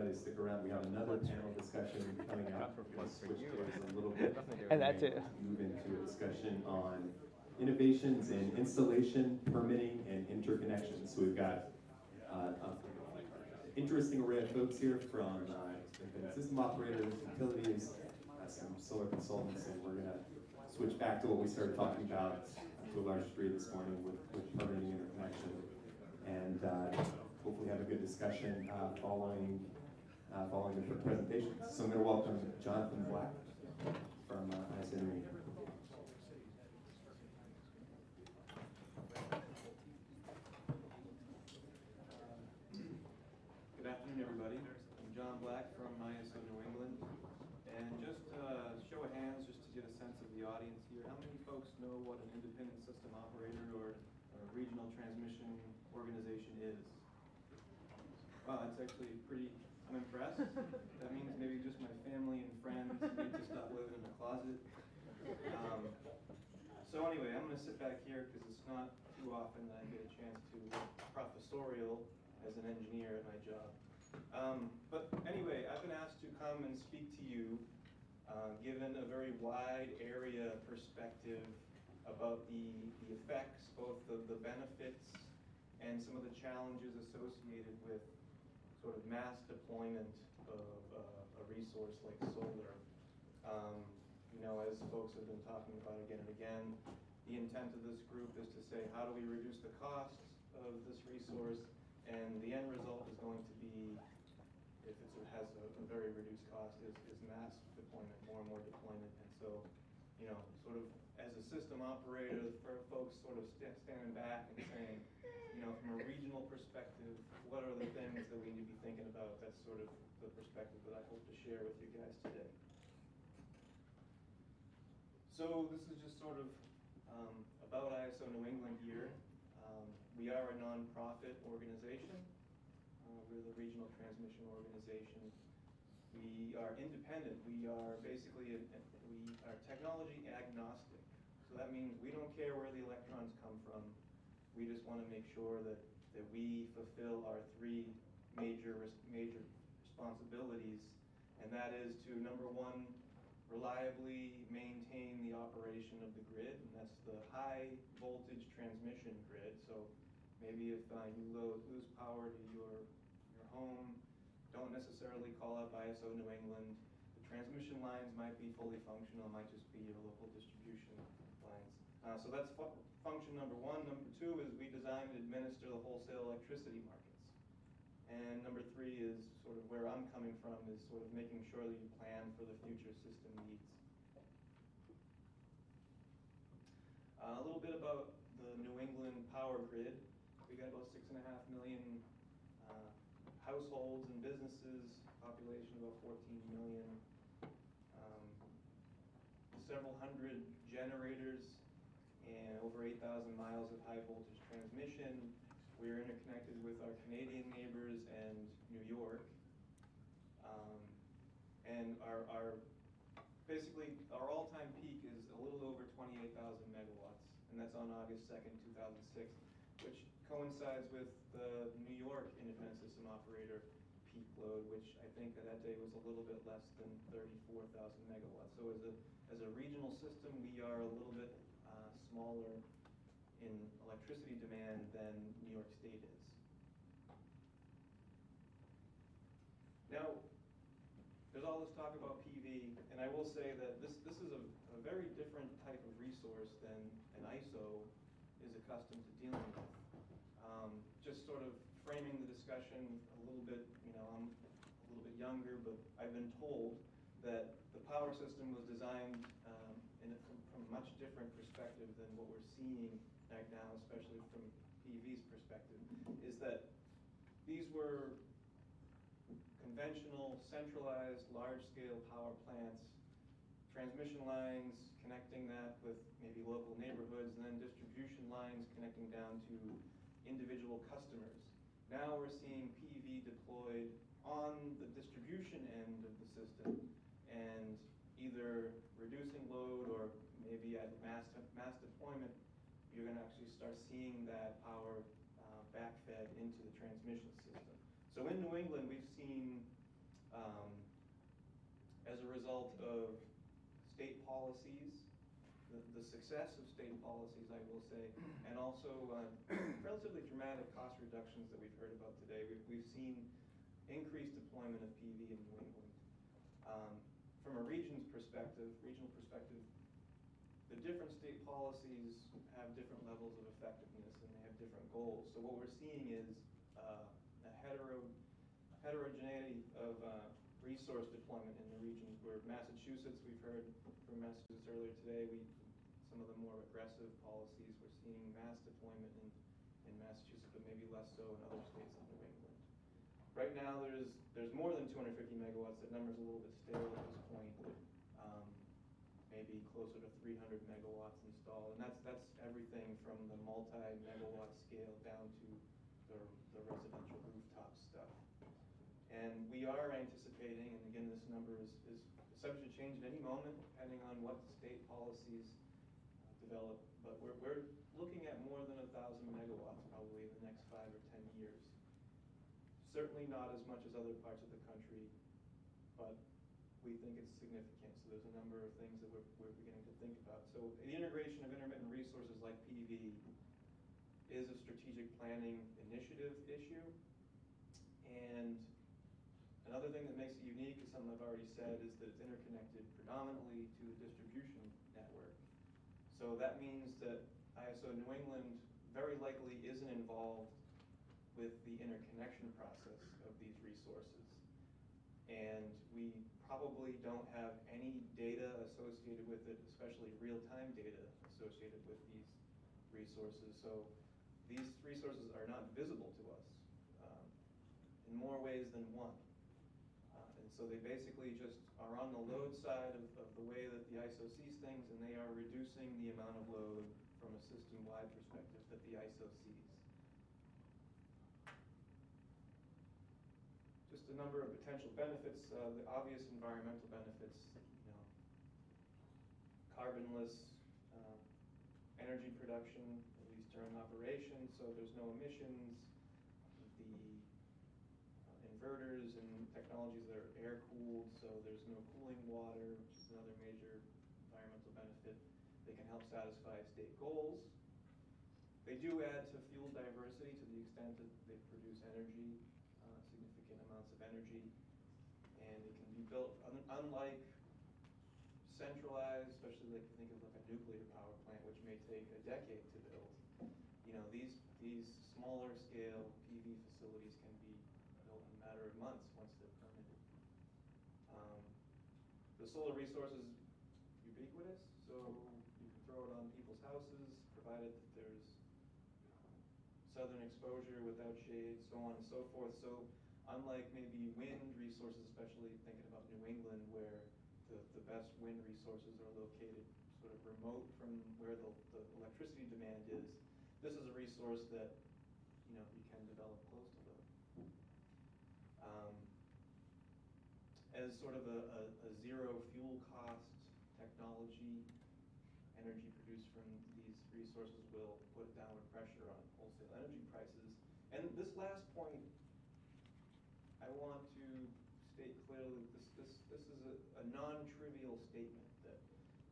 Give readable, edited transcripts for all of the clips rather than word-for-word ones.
everybody stick around. We have another panel discussion coming up. We're going to switch gears a little bit. And that's it. Move into a discussion on innovations in installation, permitting, and interconnection. So we've got an interesting array of folks here from system operators, utilities, some solar consultants, and we're going to switch back to what we started talking about to a large degree this morning with permitting interconnection, and hopefully have a good discussion following the presentations. So I'm going to welcome Jonathan Black from ISO. Good afternoon, everybody. I'm John Black from ISO New England. And just show of hands, just to get a sense of the audience here, how many folks know what an independent system operator or a regional transmission organization is? Wow, that's actually pretty, I'm impressed. That means maybe just my family and friends need to stop living in the closet. So anyway, I'm going to sit back here because it's not too often that I get a chance to professorial as an engineer at my job. But anyway, I've been asked to come and speak to you, given a very wide area perspective about the effects, both the benefits and some of the challenges associated with sort of mass deployment of a resource like solar. You know, as folks have been talking about again and again, the intent of this group is to say, how do we reduce the costs of this resource? And the end result is going to be, if it has a very reduced cost, is mass deployment, more and more deployment. And so, you know, sort of as a system operator, for folks sort of standing back and saying, you know, from a regional perspective, what are the things that we need to be thinking about? That's sort of the perspective that I hope to share with you guys today. So this is just sort of about ISO New England here. We are a nonprofit organization. We're the regional transmission organization. We are independent. We are basically, we are technology agnostic. So that means we don't care where the electrons come from. We just want to make sure that we fulfill our three major responsibilities, and that is to, number one, reliably maintain the operation of the grid, and that's the high voltage transmission grid. So maybe if you lose power to your home, don't necessarily call up ISO New England. The transmission lines might be fully functional, might just be your local distribution lines. So that's function number one. Number two is we design and administer the wholesale electricity markets. And number three is sort of where I'm coming from, is sort of making sure that you plan for the future system needs. A little bit about the New England power grid. We got about 6.5 million households and businesses, population about 14 million, several hundred generators, and over 8,000 miles of high voltage transmission. We're interconnected with our Canadian neighbors and New York. And basically our all-time peak is a little over 28,000 megawatts, and that's on August 2nd, 2006, which coincides with the New York independent system operator peak load, which I think that day was a little bit less than 34,000 megawatts. So as a regional system, we are a little bit smaller in electricity demand than New York State is. Now, there's all this talk about PV, and I will say that this is a very different type of resource than an ISO is accustomed to dealing with. Just sort of framing the discussion a little bit, you know, I'm a little bit younger, but I've been told that the power system was designed from a much different perspective than what we're seeing right now, especially from PV's perspective, is that these were conventional, centralized, large-scale power plants, transmission lines connecting that with maybe local neighborhoods, and then distribution lines connecting down to individual customers. Now we're seeing PV deployed on the distribution end of the system, and either reducing load or maybe at mass deployment, you're going to actually start seeing that power backfed into the transmission system. So in New England, we've seen as a result of state policies, the success of state policies, I will say, and also relatively dramatic cost reductions that we've heard about today. We've seen increased deployment of PV in New England. From a regional perspective, the different state policies have different levels of effectiveness and they have different goals. So what we're seeing is a heterogeneity of resource deployment in the regions where Massachusetts, we've heard from Massachusetts earlier today, some of the more aggressive policies, we're seeing mass deployment in Massachusetts, but maybe less so in other states like New England. Right now, there's more than 250 megawatts. That number's a little bit stale at this point. Maybe closer to 300 megawatts installed, and that's everything from the multi-megawatt scale down to the residential rooftop stuff. And we are anticipating, and again, this number is subject to change at any moment, depending on what state policies develop. But we're looking at more than 1,000 megawatts probably in the next 5 or 10 years. Certainly not as much as other parts of the country, but we think it's significant. So there's a number of things that we're beginning to think about. So the integration of intermittent resources like PV is a strategic planning initiative issue. And another thing that makes it unique is something I've already said, is that it's interconnected predominantly to the distribution network. So that means that ISO New England very likely isn't involved with the interconnection process of these resources. And we probably don't have any data associated with it, especially real-time data associated with these resources. So these resources are not visible to us in more ways than one. And so they basically just are on the load side of the way that the ISO sees things, and they are reducing the amount of load from a system-wide perspective that the ISO sees. Just a number of potential benefits, the obvious environmental benefits, carbonless energy production, at least during operation, so there's no emissions. The inverters and technologies that are air-cooled, so there's no cooling water, which is another major environmental benefit. They can help satisfy state goals. They do add to fuel diversity to the extent that they produce energy, significant amounts of energy, and it can be built, unlike centralized, especially like you think of like a nuclear power plant, which may take a decade to build. These smaller scale PV facilities can be built in a matter of months once they're permitted. The solar resource is ubiquitous, so you can throw it on people's houses, provided that there's southern exposure without shade, so on and so forth. So unlike maybe wind resources, especially thinking about New England, where the best wind resources are located sort of remote from where the electricity demand is, this is a resource that you can develop close to them. As sort of a zero fuel cost technology, energy produced from these resources will put downward pressure on wholesale energy prices. And this last point, I want to state clearly, this is a non-trivial statement, that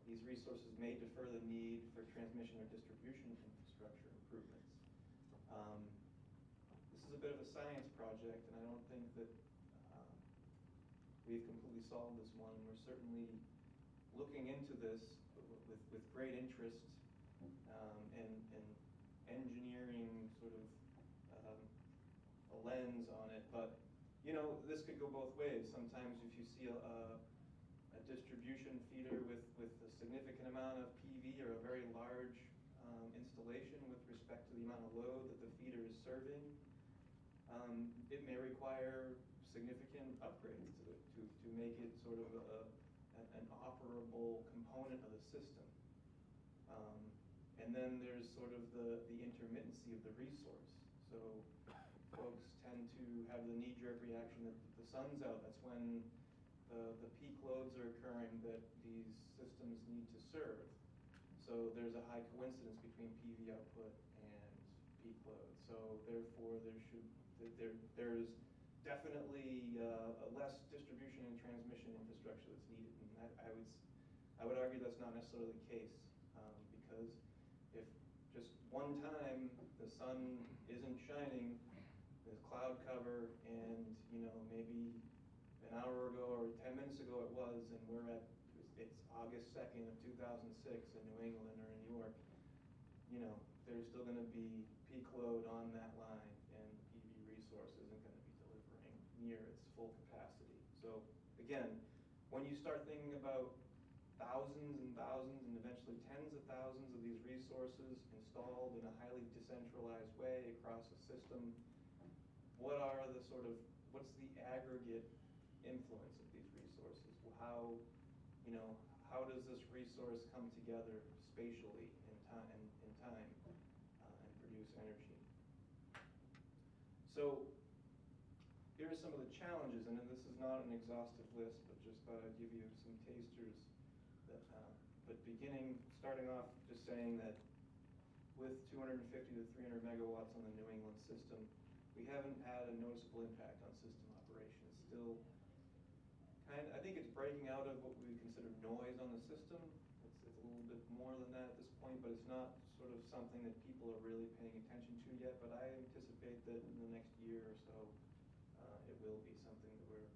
these resources may defer the need for transmission or distribution infrastructure improvements. This is a bit of a science project, and I don't think that we've completely solved this one. We're certainly looking into this with great interest and engineering sort of a lens on it. But this could go both ways. Sometimes if you see a distribution feeder with a significant amount of PV or a very large installation with respect to the amount of load that the feeder is serving, it may require significant upgrades to it to make it sort of an operable component of the system. And then there's sort of the intermittency of the resource. So folks tend to have the knee-jerk reaction that the sun's out. That's when the peak loads are occurring that these systems need to serve. So there's a high coincidence between PV output and peak load. So therefore there's definitely less distribution infrastructure that's needed. And I would argue that's not necessarily the case, because if just one time the sun isn't shining, there's cloud cover, and maybe an hour ago or 10 minutes ago it was, and it's August 2nd of 2006 in New England or in New York, there's still going to be peak load on that line, and the PV resource isn't going to be delivering near its full capacity. So again, when you start thinking about thousands and thousands and eventually tens of thousands of these resources installed in a highly decentralized way across a system, what's the aggregate influence of these resources? How does this resource come together spatially in time and produce energy? So here are some of the challenges, and this is not an exhaustive list, but just thought I'd give you some tasters. But starting off just saying that with 250 to 300 megawatts on the New England system, we haven't had a noticeable impact on system operation. It's still I think it's breaking out of what we would consider noise on the system. It's a little bit more than that at this point, but it's not sort of something that people are really paying attention to yet. But I anticipate that in the next year or so, it will be something that we're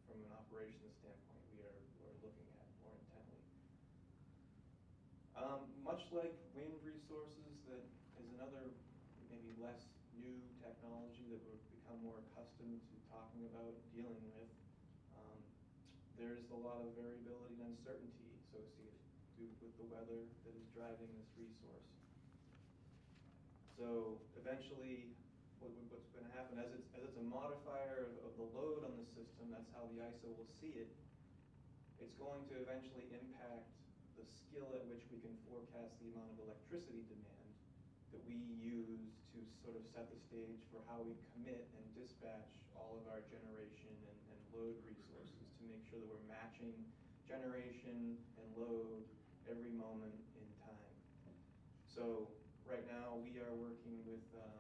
from an operations standpoint, we're looking at more intently. Much like wind resources, that is another maybe less new technology that we've become more accustomed to talking about, dealing with. There's a lot of variability and uncertainty associated with the weather that is driving this resource. So eventually, what's going to happen, as it's a modifier of the load on the system, that's how the ISO will see it, it's going to eventually impact the skill at which we can forecast the amount of electricity demand that we use to sort of set the stage for how we commit and dispatch all of our generation and load resources to make sure that we're matching generation and load every moment in time. So right now we are working with a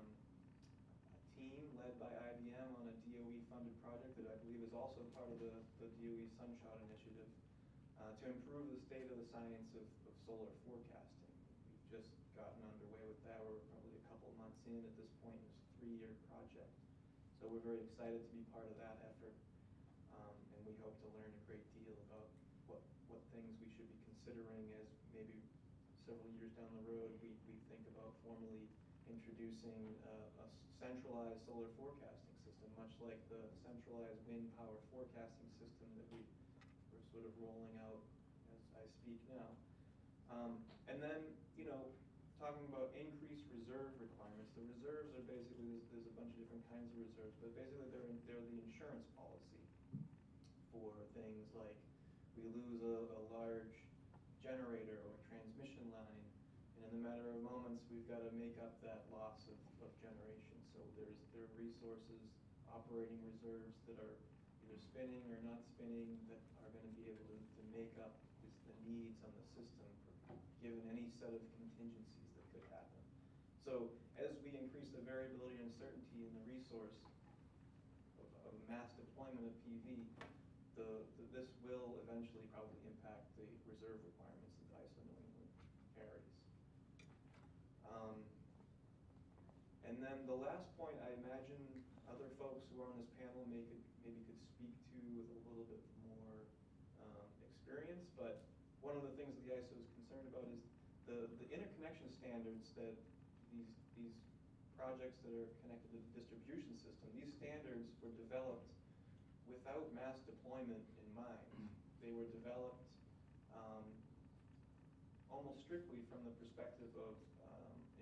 team led by IBM on a DOE-funded project that I believe is also part of the DOE SunShot initiative to improve the state of the science of solar forecasting. We've just gotten underway with that. We're probably a couple months in at this point. It's a 3-year project. So we're very excited to be part of that effort. And we hope to learn a great deal about what things we should be considering as maybe several years down the road we think about formally introducing a centralized solar forecasting system, much like the centralized wind power forecasting system that we're sort of rolling out as I speak now. And then, talking about increased reserve requirements. The reserves are basically, there's a bunch of different kinds of reserves, but basically they're the insurance policy for things like we lose a large generator or transmission line, and in a matter of moments we've got to make up that loss of generation. So there are resources, operating reserves that are either spinning or not spinning that are going to be able to make up the needs on the system given any set of contingencies that could happen. So as we increase the variability and uncertainty in the resource of mass deployment of PV, this will eventually probably impact the reserve requirements that ISO New England carries. And then the last point I imagine other folks who are on this panel maybe could speak to with a little bit more experience, but one of the things that the ISO is concerned about is the interconnection standards that these projects that are connected to the distribution system, these standards were developed without mass deployment in mind. They were developed almost strictly from the perspective of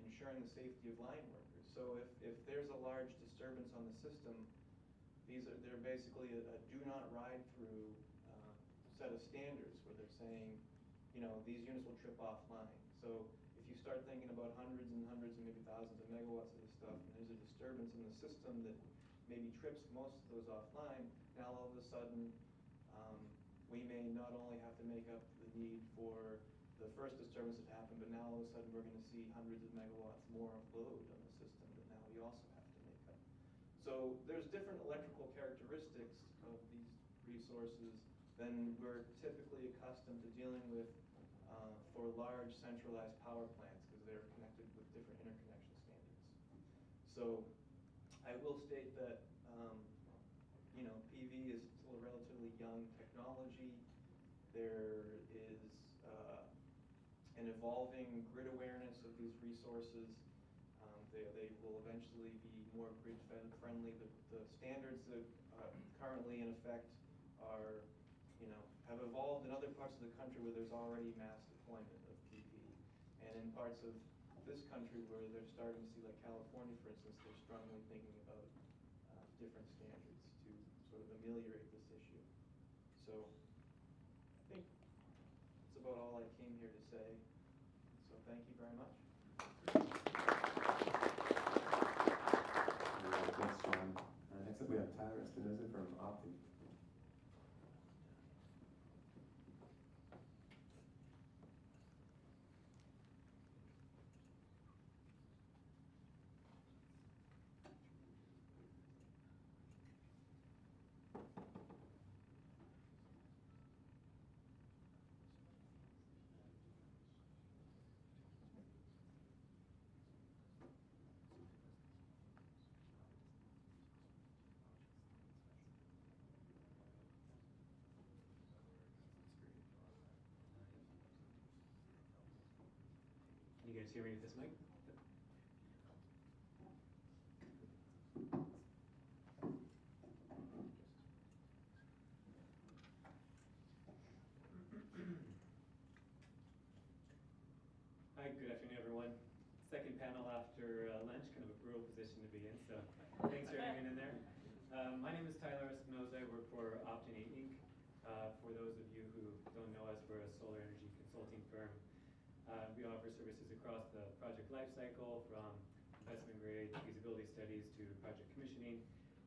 ensuring the safety of line workers. So if there's a large disturbance on the system, they're basically a do not ride through set of standards where they're saying, these units will trip offline. So if you start thinking about hundreds and hundreds and maybe thousands of megawatts of this stuff, and there's a disturbance in the system that maybe trips most of those offline, now all of a sudden we may not only have to make up the need for the first disturbance that happened, but now all of a sudden we're going to see hundreds of megawatts more of load on the system that now we also have to make up. So there's different electrical characteristics of these resources than we're typically accustomed to dealing with for large centralized power plants, because they're connected with different interconnection standards. So I will state that PV is still a relatively young technology. There is an evolving grid awareness of these resources. They will eventually be more grid friendly. The standards that are currently in effect are, have evolved in other parts of the country where there's already mass deployment of PV. And in parts of this country where they're starting to see, like California, for instance, they're strongly thinking about different standards to sort of ameliorate this issue. So I think that's about all I came here to say. So thank you very much. Thanks, John. Next up, we have Tyler Espinoza from Opti. Can you guys hear me with this mic? Hi, good afternoon, everyone. Second panel after lunch, kind of a brutal position to be in, so thanks for hanging in there. My name is Tyler Espinoza. I work for Opti Inc. For those of you who don't know us, we're a solar energy consulting firm. We offer services across the project lifecycle, from investment grade feasibility studies to project commissioning,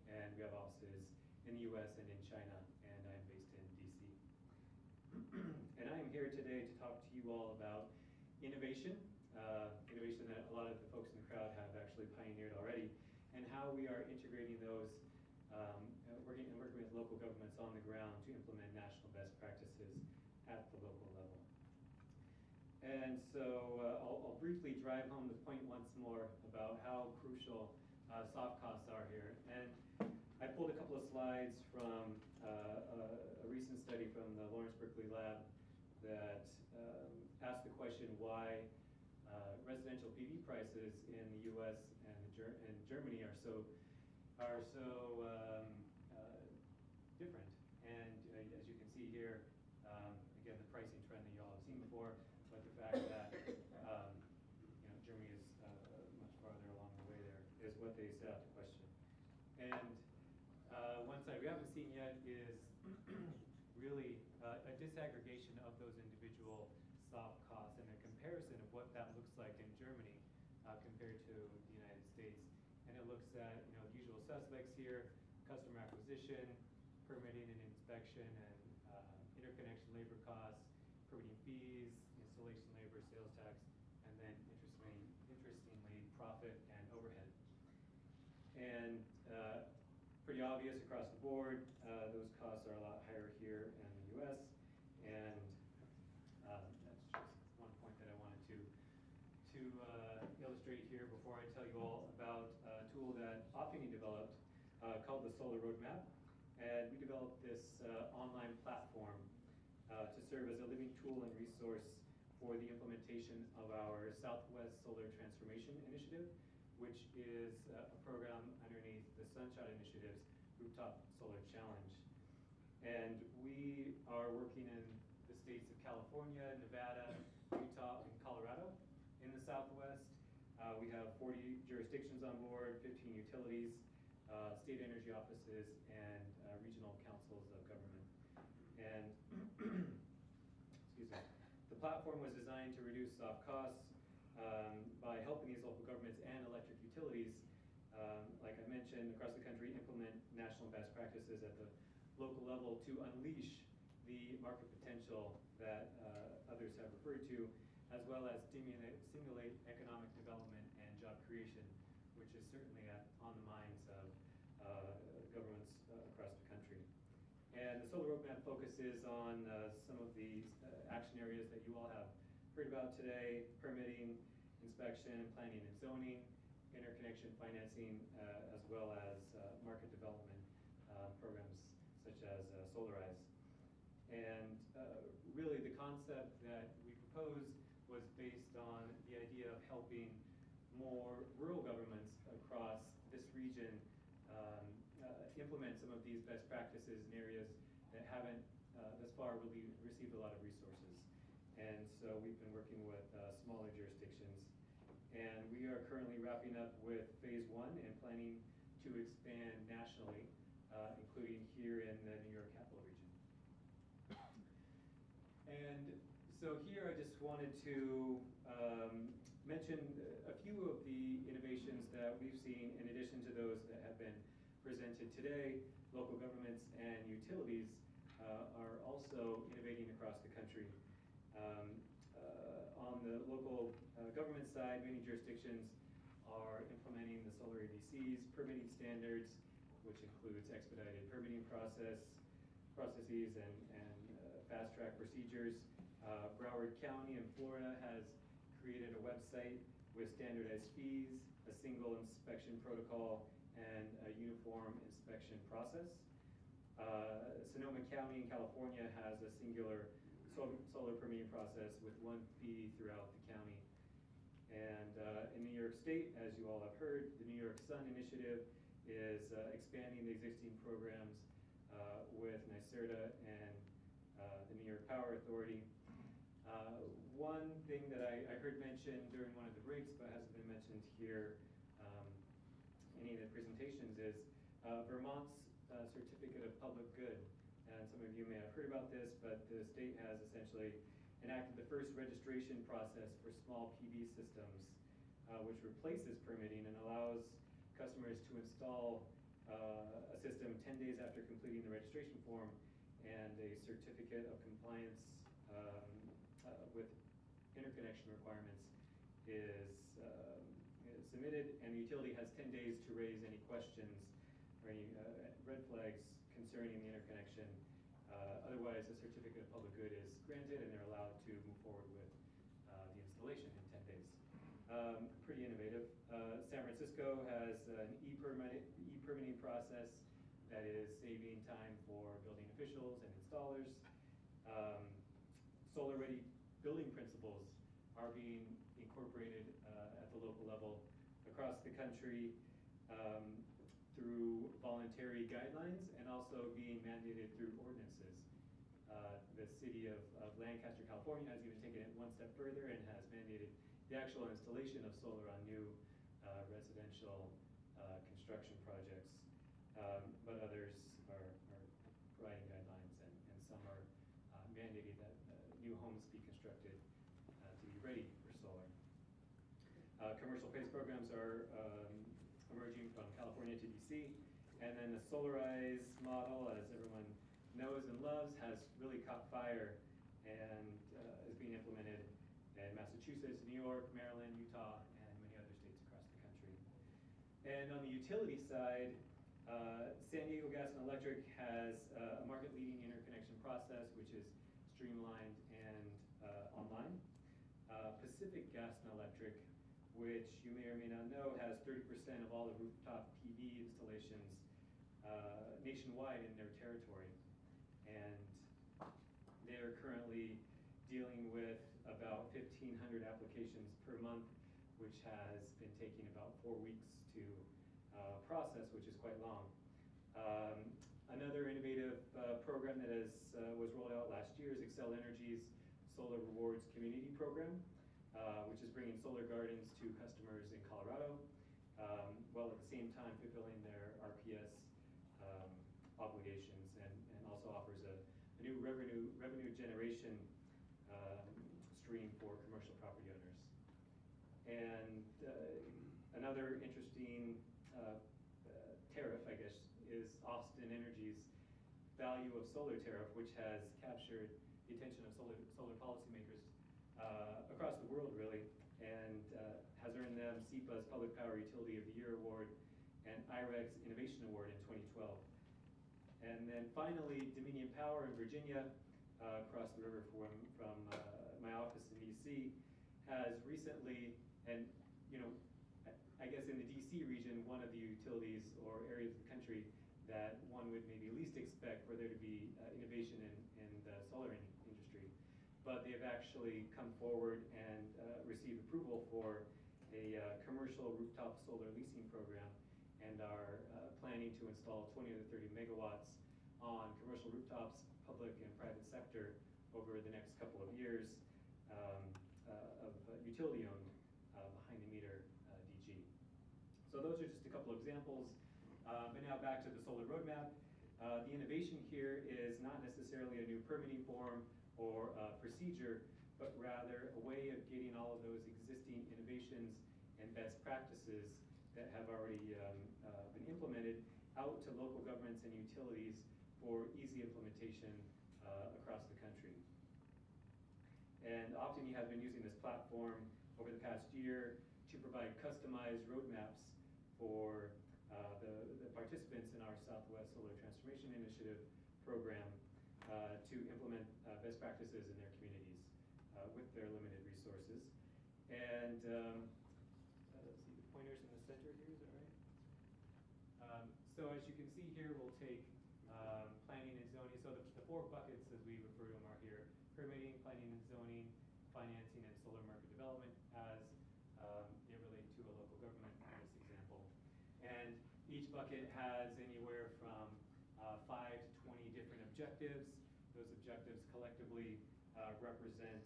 and we have offices in the US and in China, and I'm based in DC. And I am here today to talk to you all about innovation, innovation that a lot of the folks in the crowd have actually pioneered already, and how we are integrating those, working with local governments on the ground to implement national best practices at the local level. And so I'll briefly drive home the point once more about how crucial soft costs are here. And I pulled a couple of slides from a recent study from the Lawrence Berkeley Lab that asked the question why residential PV prices in the US and Germany are so different. And as you can see here, again, the pricing trend that you all have seen before, but the fact that Germany is much farther along the way there is what they set out to question. And one side we haven't seen yet is really a disaggregation of those individual soft costs and a comparison of what that looks like in Germany compared to the United States. And it looks at the usual suspects here: customer acquisition, permitting and inspection, and interconnection labor costs, permitting fees, installation labor, sales tax, and then interestingly, profit and overhead. And pretty obvious across the board, those costs are a lot higher here in the US, and that's just one point that I wanted to illustrate here before I tell you all about a tool that Opti developed called the Solar Roadmap. And we developed this online platform to serve as a living tool and resource for the implementation of our Southwest Solar Transformation Initiative, which is a program underneath the SunShot Initiative's Rooftop Solar Challenge. And we are working in the states of California, Nevada, Utah, and Colorado. In the Southwest, we have 40 jurisdictions on board, 15 utilities, state energy offices, and regional councils of government. And excuse me, the platform was designed to reduce soft costs by helping these local governments and electric utilities, like I mentioned, across the country, implement national best practices at the local level to unleash the market potential that others have referred to, as well as stimulate economic development and job creation, which is certainly on the minds of governments across the country. And the solar roadmap focuses on some of the action areas that you all have heard about today: permitting, inspection, planning and zoning, interconnection financing, as well as market development programs such as Solarize. And really the concept that we proposed was based on the idea of helping more rural governments across this region implement some of these best practices in areas that haven't thus far really received a lot of resources. And so we've been working with smaller jurisdictions. And we are currently wrapping up with phase 1 and planning to expand nationally, including here in the New York capital region. And so here I just wanted to mention a few of the innovations that we've seen in addition to those that have been presented today. Local governments and utilities are also innovating across the country. On the local government side, many jurisdictions are implementing the solar ADC's permitting standards, which includes expedited permitting processes and fast-track procedures. Broward County in Florida has created a website with standardized fees, a single inspection protocol, and a uniform inspection process. Sonoma County in California has a singular solar permitting process with one fee throughout the county. And in New York State, as you all have heard, the New York Sun Initiative is expanding the existing programs with NYSERDA and the New York Power Authority. One thing that I heard mentioned during one of the breaks, but hasn't been mentioned here in any of the presentations, is Vermont's Certificate of Public Good. And some of you may have heard about this, but the state has essentially enacted the first registration process for small PV systems, which replaces permitting and allows customers to install a system 10 days after completing the registration form, and a certificate of compliance with interconnection requirements is submitted, and the utility has 10 days to raise any questions or any red flags concerning the interconnection. Otherwise, a certificate of public good is granted, and they're allowed to move forward with the installation in 10 days. Pretty innovative. San Francisco has an e-permitting process that is saving time for building officials and installers. Solar-ready building principles are being incorporated at the local level across the country through voluntary guidelines and also being mandated through ordinances. The city of Lancaster, California has even taken it one step further and has mandated the actual installation of solar on new residential construction projects. But others are providing guidelines, and some are mandating that new homes be constructed to be ready for solar. Commercial PACE programs are emerging from California to DC, and then the Solarize model, as everyone knows and loves, has really caught fire and is being implemented in Massachusetts, New York, Maryland, Utah, and many other states across the country. And on the utility side, San Diego Gas and Electric has a market-leading interconnection process, which is streamlined and online. Pacific Gas and Electric, which you may or may not know, has 30% of all the rooftop PV installations nationwide in their territory. And they're currently dealing with about 1,500 applications per month, which has been taking about 4 weeks to process, which is quite long. Another innovative program that was rolled out last year is Xcel Energy's Solar Rewards Community Program, which is bringing solar gardens to customers in Colorado, while at the same time fulfilling their RPS obligations, and also offers a new revenue generation stream for commercial property owners. And another interesting tariff, I guess, is Austin Energy's Value of Solar tariff, which has captured the attention of solar policymakers across the world, really, and has earned them SEPA's Public Power Utility of the Year Award and IREC's Innovation Award in 2012. And then finally, Dominion Power in Virginia, across the river from my office in DC, has recently, and I guess in the DC region, one of the utilities or areas of the country that one would maybe least expect for there to be innovation in the solar industry. But they've actually come forward and received approval for a commercial rooftop solar leasing program, and are planning to install 20 to 30 megawatts on commercial rooftops, public and private sector, over the next couple of years of utility-owned behind-the-meter DG. So those are just a couple of examples. But now back to the solar roadmap. The innovation here is not necessarily a new permitting form or procedure, but rather a way of getting all of those existing innovations and best practices that have already been implemented out to local governments and utilities for easy implementation across the country. And Optiny has been using this platform over the past year to provide customized roadmaps for the participants in our Southwest Solar Transformation Initiative program to implement best practices in their communities with their limited resources. And let's see, the pointer's in the center here, is that right? So as you can see here, we'll take planning and zoning. So the four buckets, as we refer to them, are here: permitting, planning and zoning, financing, and solar market development, as they relate to a local government in this example. And each bucket has anywhere from 5 to 20 different objectives. Those objectives collectively represent,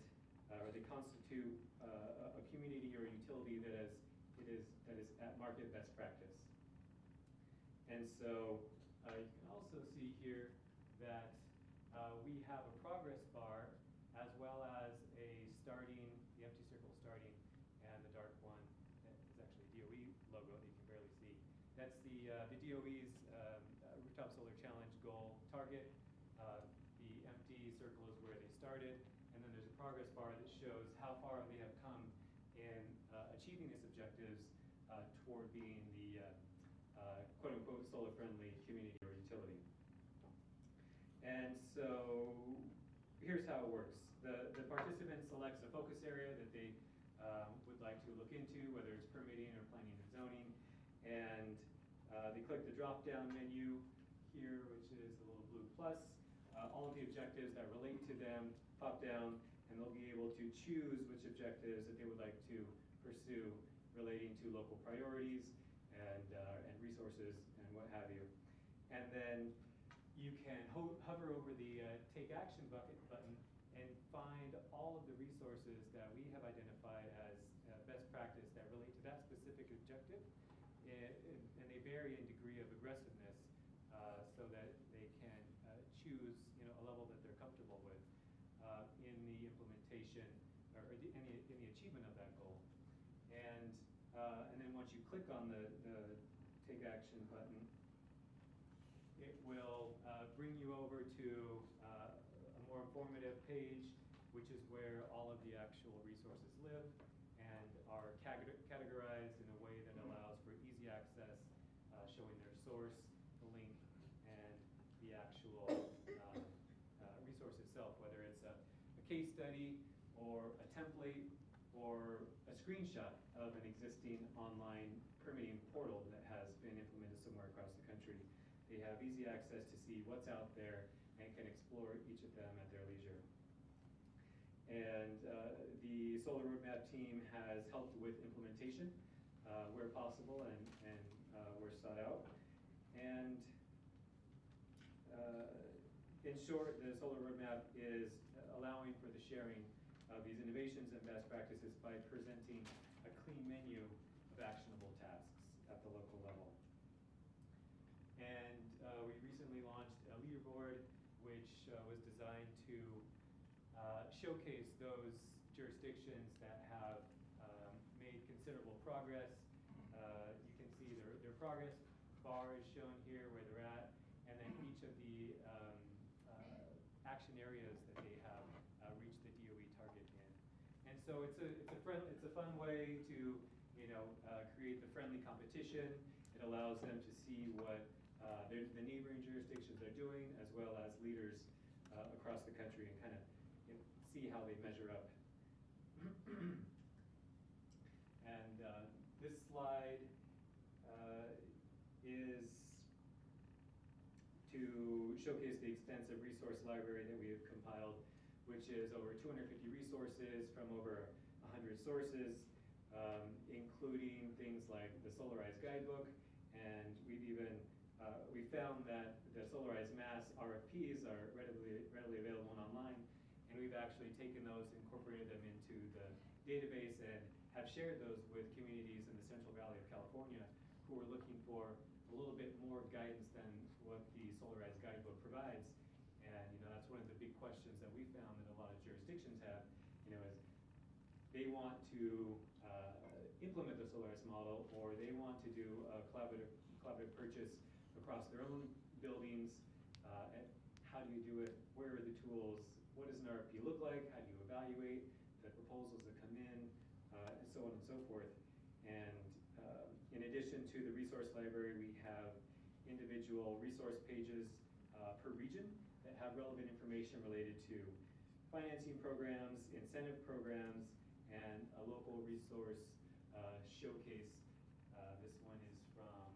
or they constitute a community or a utility that is at market best practice. And so you can also see here that we have a progress bar, as well as a starting, the empty circle starting, and the dark one that is actually a DOE logo that you can barely see. That's the DOE's Rooftop Solar Challenge goal target. The empty circle is where they started, and then there's a progress bar that shows how far they have come in achieving these objectives toward being the quote-unquote solar-friendly community or utility. And so here's how it works. The participant selects a focus area that they would like to look into, whether it's permitting or planning and zoning, and they click the drop-down menu here, which is the little blue plus. All of the objectives that relate to them pop down, and they'll be able to choose which objectives that they would like to pursue relating to local priorities and resources and what have you. And then you can hover over the Take Action button and find all of the resources that we have identified as best practice that relate to that specific objective. And they vary in degree of aggressiveness so that they can choose a level that they're comfortable with in the implementation or in the achievement of that goal. And then once you click on the Take Action button, it will bring you over to a more informative page, which is where all of the actual resources live and are categorized in a way that allows for easy access, showing their source, the link, and the actual resource itself, whether it's a case study or a template or a screenshot of an existing online permitting portal that has been implemented somewhere across the country. They have easy access to see what's out there and can explore each of them at their leisure. And the Solar Roadmap team has helped with implementation where possible and where sought out. And in short, the Solar Roadmap is allowing for the sharing of these innovations and best practices by presenting a clean menu of actionable tasks at the local level. And we recently launched a leaderboard which was designed to showcase those jurisdictions that have made considerable progress. You can see their progress bar is shown here where they're at, and then each of the action areas that they have reached the DOE target in. And so it's a fun way to create the friendly competition. It allows them to see what the neighboring jurisdictions are doing, as well as leaders across the country, and kind of see how they measure up. And this slide is to showcase the extensive resource library that we have compiled, which is over 250 resources from over 100 sources, including things like the Solarized Guidebook, and we found that the Solarized Mass RFPs are readily available online, and we've actually taken those, incorporated them into the database, and have shared those with communities in the Central Valley of California who are looking for a little bit more guidance than what the Solarized Guidebook provides. And that's one of the big questions that we found that a lot of jurisdictions have, is they want to implement the Solarized model, or they want to do a collaborative purchase across their own buildings. And how do you do it? Where are the tools? What does an RFP look like? How do you evaluate the proposals that come in? And so on and so forth. And in addition to the resource library, we have individual resource pages per region that have relevant information related to financing programs, incentive programs, and a local resource showcase. This one is from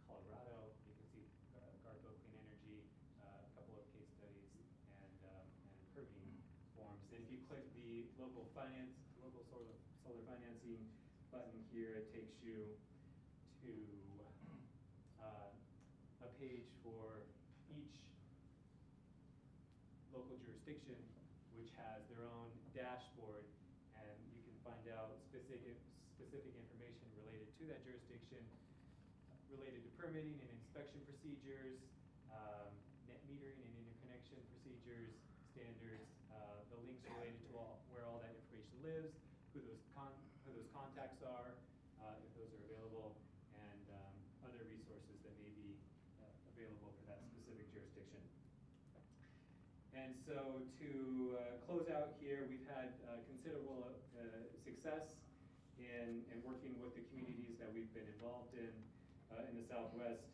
Colorado. You can see Garbo Clean Energy, a couple of case studies, and permitting forms. And if you click the local solar financing button here, it takes you to a page for each local jurisdiction, which has their own dashboard, and you can find out specific information related to that jurisdiction, related to permitting and inspection procedures, net metering and interconnection procedures, standards, the links related to where all that information lives, who those contacts are, if those are available, and other resources that may be available for that specific jurisdiction. And so to close out here, we've had considerable success in working with the communities that we've been involved in the Southwest,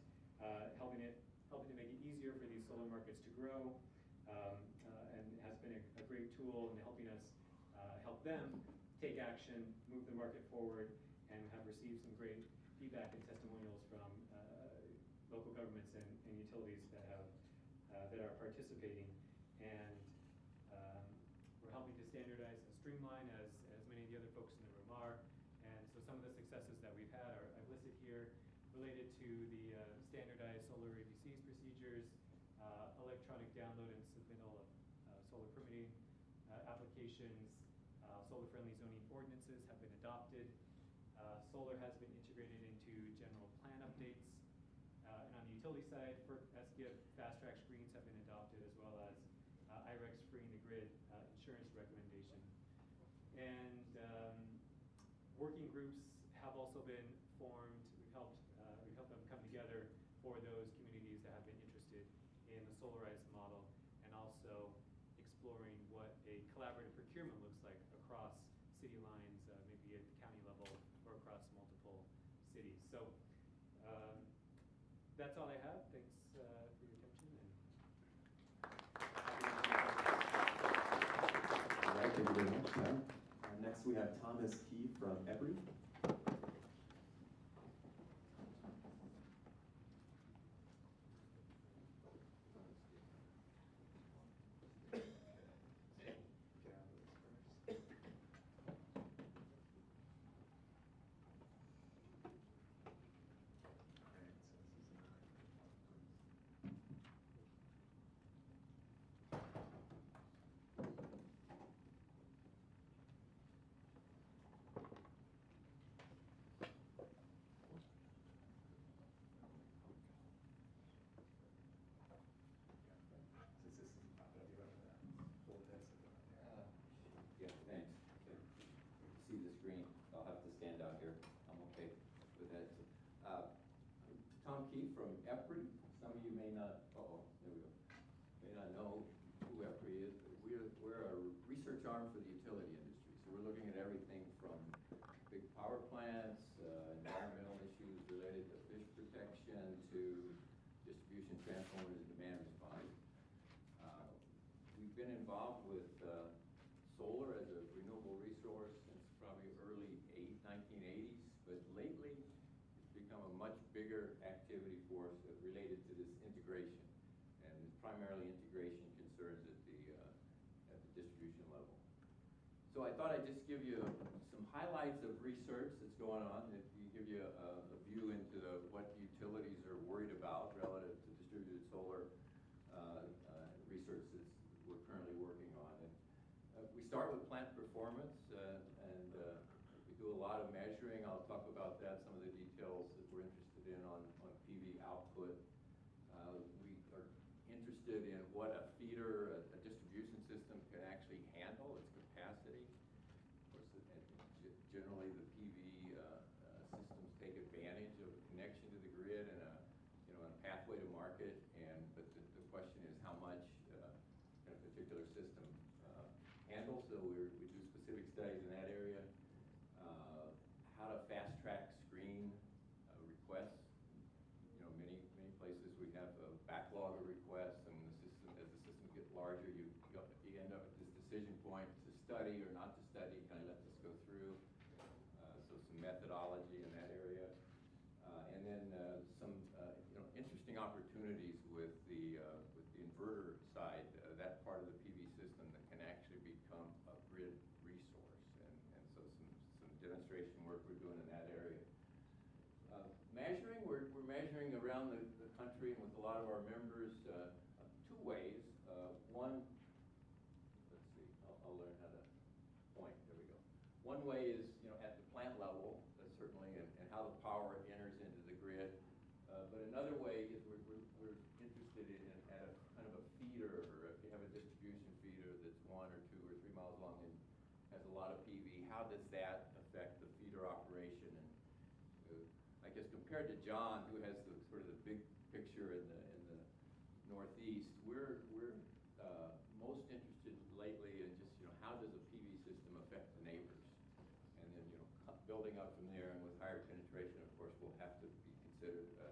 helping to make it easier for these solar markets to grow, and has been a great tool in helping us help them take action, move the market forward, and have received some great feedback and testimonials from local governments and utilities that are participating. And we're helping to standardize and streamline, as many of the other folks in the room are. And so some of the successes that we've had I've listed here, related to the standardized solar ABCs procedures, electronic download and submittal of solar permitting applications, solar-friendly zoning ordinances have been adopted. Solar has been integrated into general plan updates. And on the utility side, FERC SGIP fast-track screens have been adopted, as well as IREX freeing the grid insurance recommendation. And working groups have also been formed. We've helped them come together for those communities that have been interested in the solarized model, and also exploring what a collaborative procurement looks like across city lines, maybe at the county level or across multiple cities. So that's all I have. Thanks for your attention. All right, thank you very much, Kyle. Next we have Thomas Key from Embry. been involved with solar as a renewable resource since probably early 1980s, but lately it's become a much bigger activity for us related to this integration, and primarily integration concerns at the distribution level. So I thought I'd just give you some highlights of research that's going on, that give you a view into what utilities are worried about relative to distributed solar research that we're currently working on. And we start with plant performance, and we do a lot of measuring. I'll talk about that, some of the details that we're interested in on PV output. We are interested in what a feeder, a distribution system can actually handle, its capacity. Of course, generally the PV systems take advantage of a connection to the grid and a pathway to market. But the question is how much a particular system handles. So we do specific studies in that area. How to fast track screen requests. Many places we have a backlog of requests, and as the systems get larger, you end up at this decision point to study or not to study. Kind of let this go through. So some methodology in that area, and then some interesting opportunities with the inverter side. That part of the PV system that can actually become a grid resource, and so some demonstration work we're doing in that area. Measuring, we're measuring around the country and with a lot of our members two ways. One, let's see, I'll learn how to point. There we go. One way is at the plant level, certainly, and how the power enters into the grid. But another way is we're interested in at a kind of a feeder, or if you have a distribution feeder that's 1 or 2 or 3 miles long and has a lot of PV, how does that affect the feeder operation? And I guess compared to John, who has the sort of the big picture in the Northeast, we're most interested lately in just how does a PV system affect the neighbors, and then building up from there, and with higher penetration, of course, we'll have to be considering the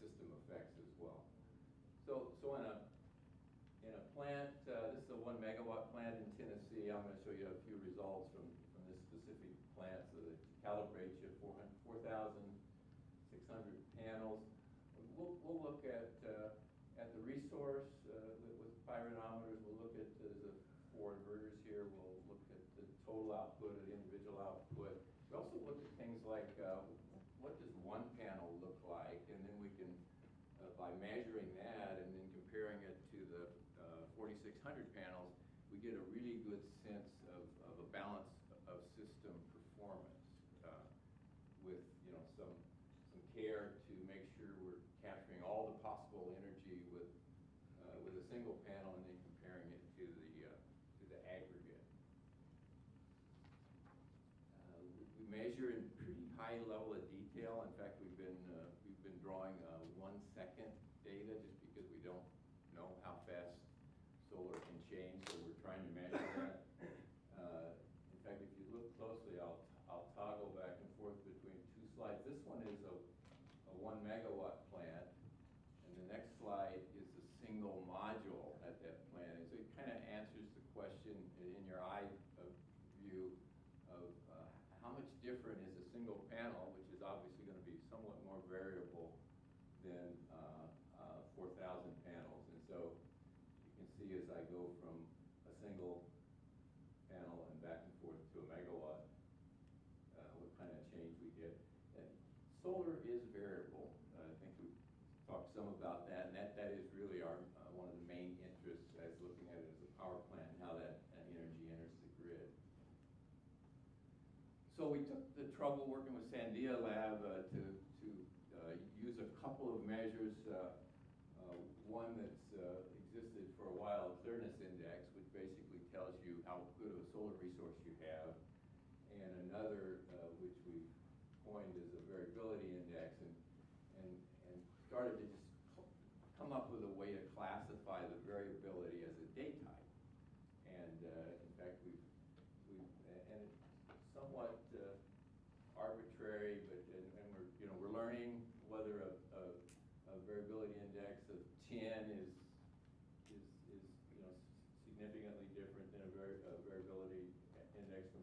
system effects as well. So in a plant, this is a 1 megawatt plant in Tennessee. I'm going to show you a few results from this specific plant. So that calibrates you 4,600 panels. We'll look at the resource with pyranometers. We'll look at the 4 inverters here. We'll look at the total output of the individual output. We also look at things like what does one panel look like, and then we can, by measuring that and then comparing it to the 4,600 panels, we get a really good sense of a balance of system performance with some care to make sure we're capturing all the possible energy with a single panel and then comparing it to the aggregate. We measure in pretty high level of detail. In fact, we've been drawing 1 second data just because we don't know how fast solar can change, so we're trying to measure that. In fact, if you look closely, I'll toggle back and forth between 2 slides. This one is a 1 megawatt plant, and the next slide is a single module at that plant. And so it kind of answers the question in your eye view of how much different is a single panel, which is obviously going to be somewhat more variable than 4,000 panels. And so you can see as I go from a single panel and back and forth to a megawatt, what kind of change we get. And solar is variable. I think we talked some about that, and that is really our one of the main interests as looking at it as a power plant and how that energy enters the grid. So we took the trouble working with Sandia Lab to use a couple of measures. One that's existed for a while, clearness index, which basically tells you how good of a solar resource you have, and another which we've coined as a variability index, and started to just come up with a way to classify the variability as a date type. And in fact, and it's somewhat arbitrary, but we're learning whether a variability index of 10 is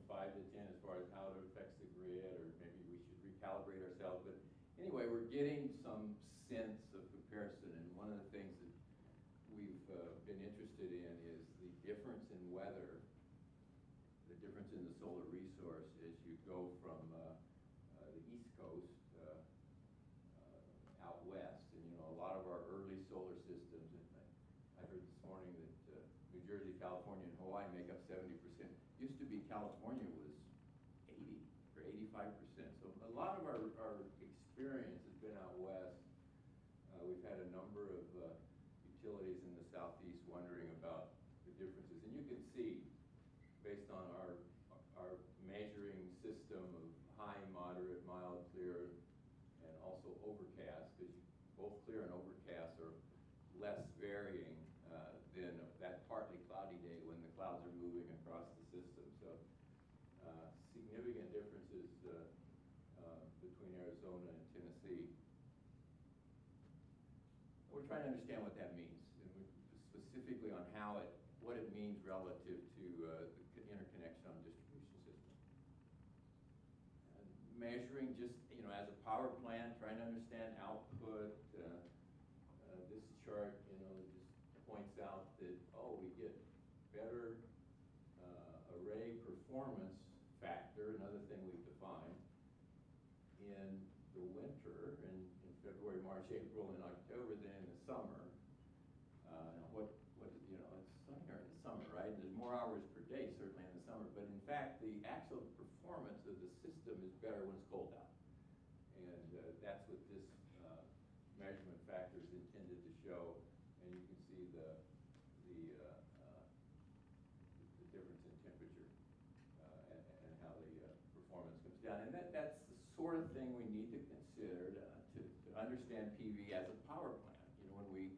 5 to 10 as far as how it affects the grid, or maybe we should recalibrate ourselves. But anyway, we're getting some sense of comparison, and one of the things that we've been interested in is the difference in weather, the difference in the solar resource as you go from the East Coast out west. And you know, a lot of our early solar systems, and I heard this morning that New Jersey, California, and Hawaii make up 70%. Used to be California was 80 or 85%. So a lot of our experience has been out west. We've had a number of utilities in the southeast wondering about the differences, and you can see based on our measuring system of high, moderate, mild, clear, and also overcast, because both clear and overcast are less varying than that partly cloudy day when the clouds are moving across the system. So significant differences between Arizona and Tennessee. We're trying to understand what that means, and specifically on what it means relative to the interconnection on distribution system. And measuring just, you know, as a power plant, trying to understand output. This chart, you know, just points out that, oh, we get better array performance factor, another thing we've defined, in the winter, in February, March, April, and October than in the summer. You know, it's sunnier in the summer, right? And there's more hours per day, certainly in the summer. But in fact, the actual performance of the system is better when it's cold out. And that's what this measurement factor is intended to show. And you can see the difference in temperature and how the performance comes down. And that's the sort of thing we need to consider to understand PV as a power plant. You know, when we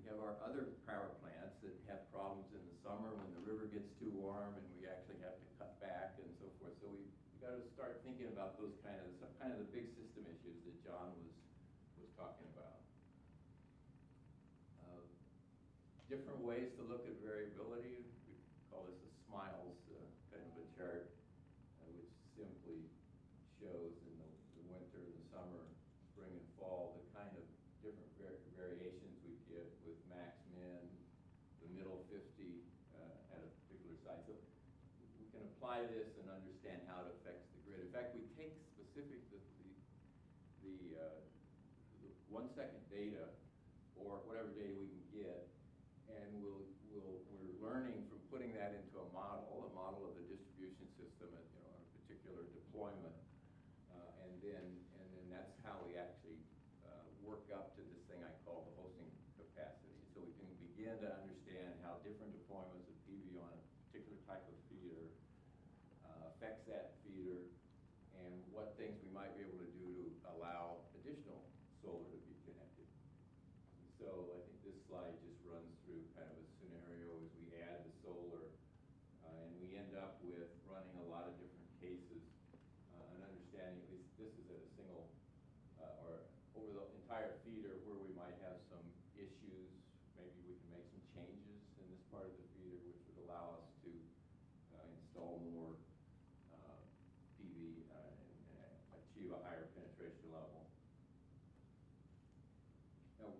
have our other power plants that have problems in the summer when the river gets too warm and we actually have to cut back and so forth. So we got to start thinking about those kind of the big system issues that John was talking about. Different ways to look at variability. We call this a SMILES kind of a chart, which simply shows in the winter, the summer, spring, and fall the kind of different variations we get with max, min, the middle 50 at a particular site. So we can apply this and understand how it affects the grid. In fact, we take specific the 1 second data or whatever data we can get, and we're learning from putting that into a model of the distribution system at, you know, on a particular deployment, and then that's how we actually work up to this thing I call the hosting capacity. So we can begin to understand how different deployments of PV on a particular type of feeder affects that feeder, and what things we might be able to do to allow additional solar to be connected. So I think this slide just runs through kind of a scenario as we add the solar, and we end up with running a lot of different cases, and understanding, at least this is at a single, or over the entire feeder where we might have some issues. Maybe we can make some changes in this part of the feeder, which would allow us to install more PV and achieve a higher penetration level. Now,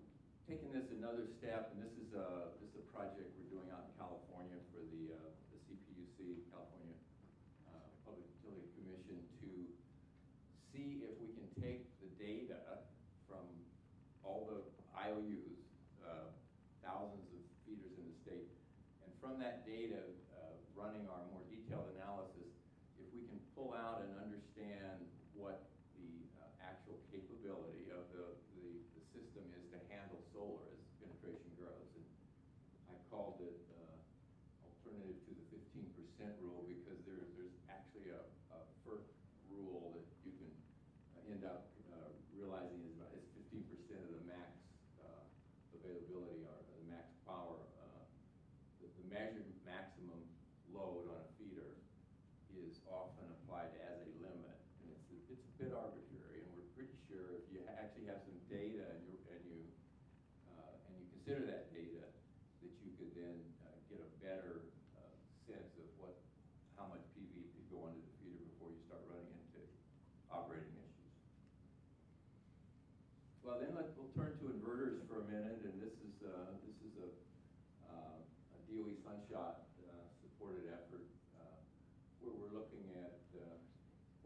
taking this another step, and this is a project we're doing out in California for the CPUC, California Public Utility Commission, to see if we can take the data from all the IOUs, thousands of feeders in the state, and from that data, running our more detailed analysis, if we can pull out and understand what the actual capability of the system is to handle solar as penetration grows. And I called it alternative to the 15% rule, because there's actually a FERC rule that you can end up realizing is 15% of the max availability or the max power. The measured maximum load on a feeder is often applied as a limit, and it's a bit arbitrary. And we're pretty sure if you actually have some data and you consider that data, that you could then get a better sense of how much PV This is a DOE SunShot supported effort where we're looking at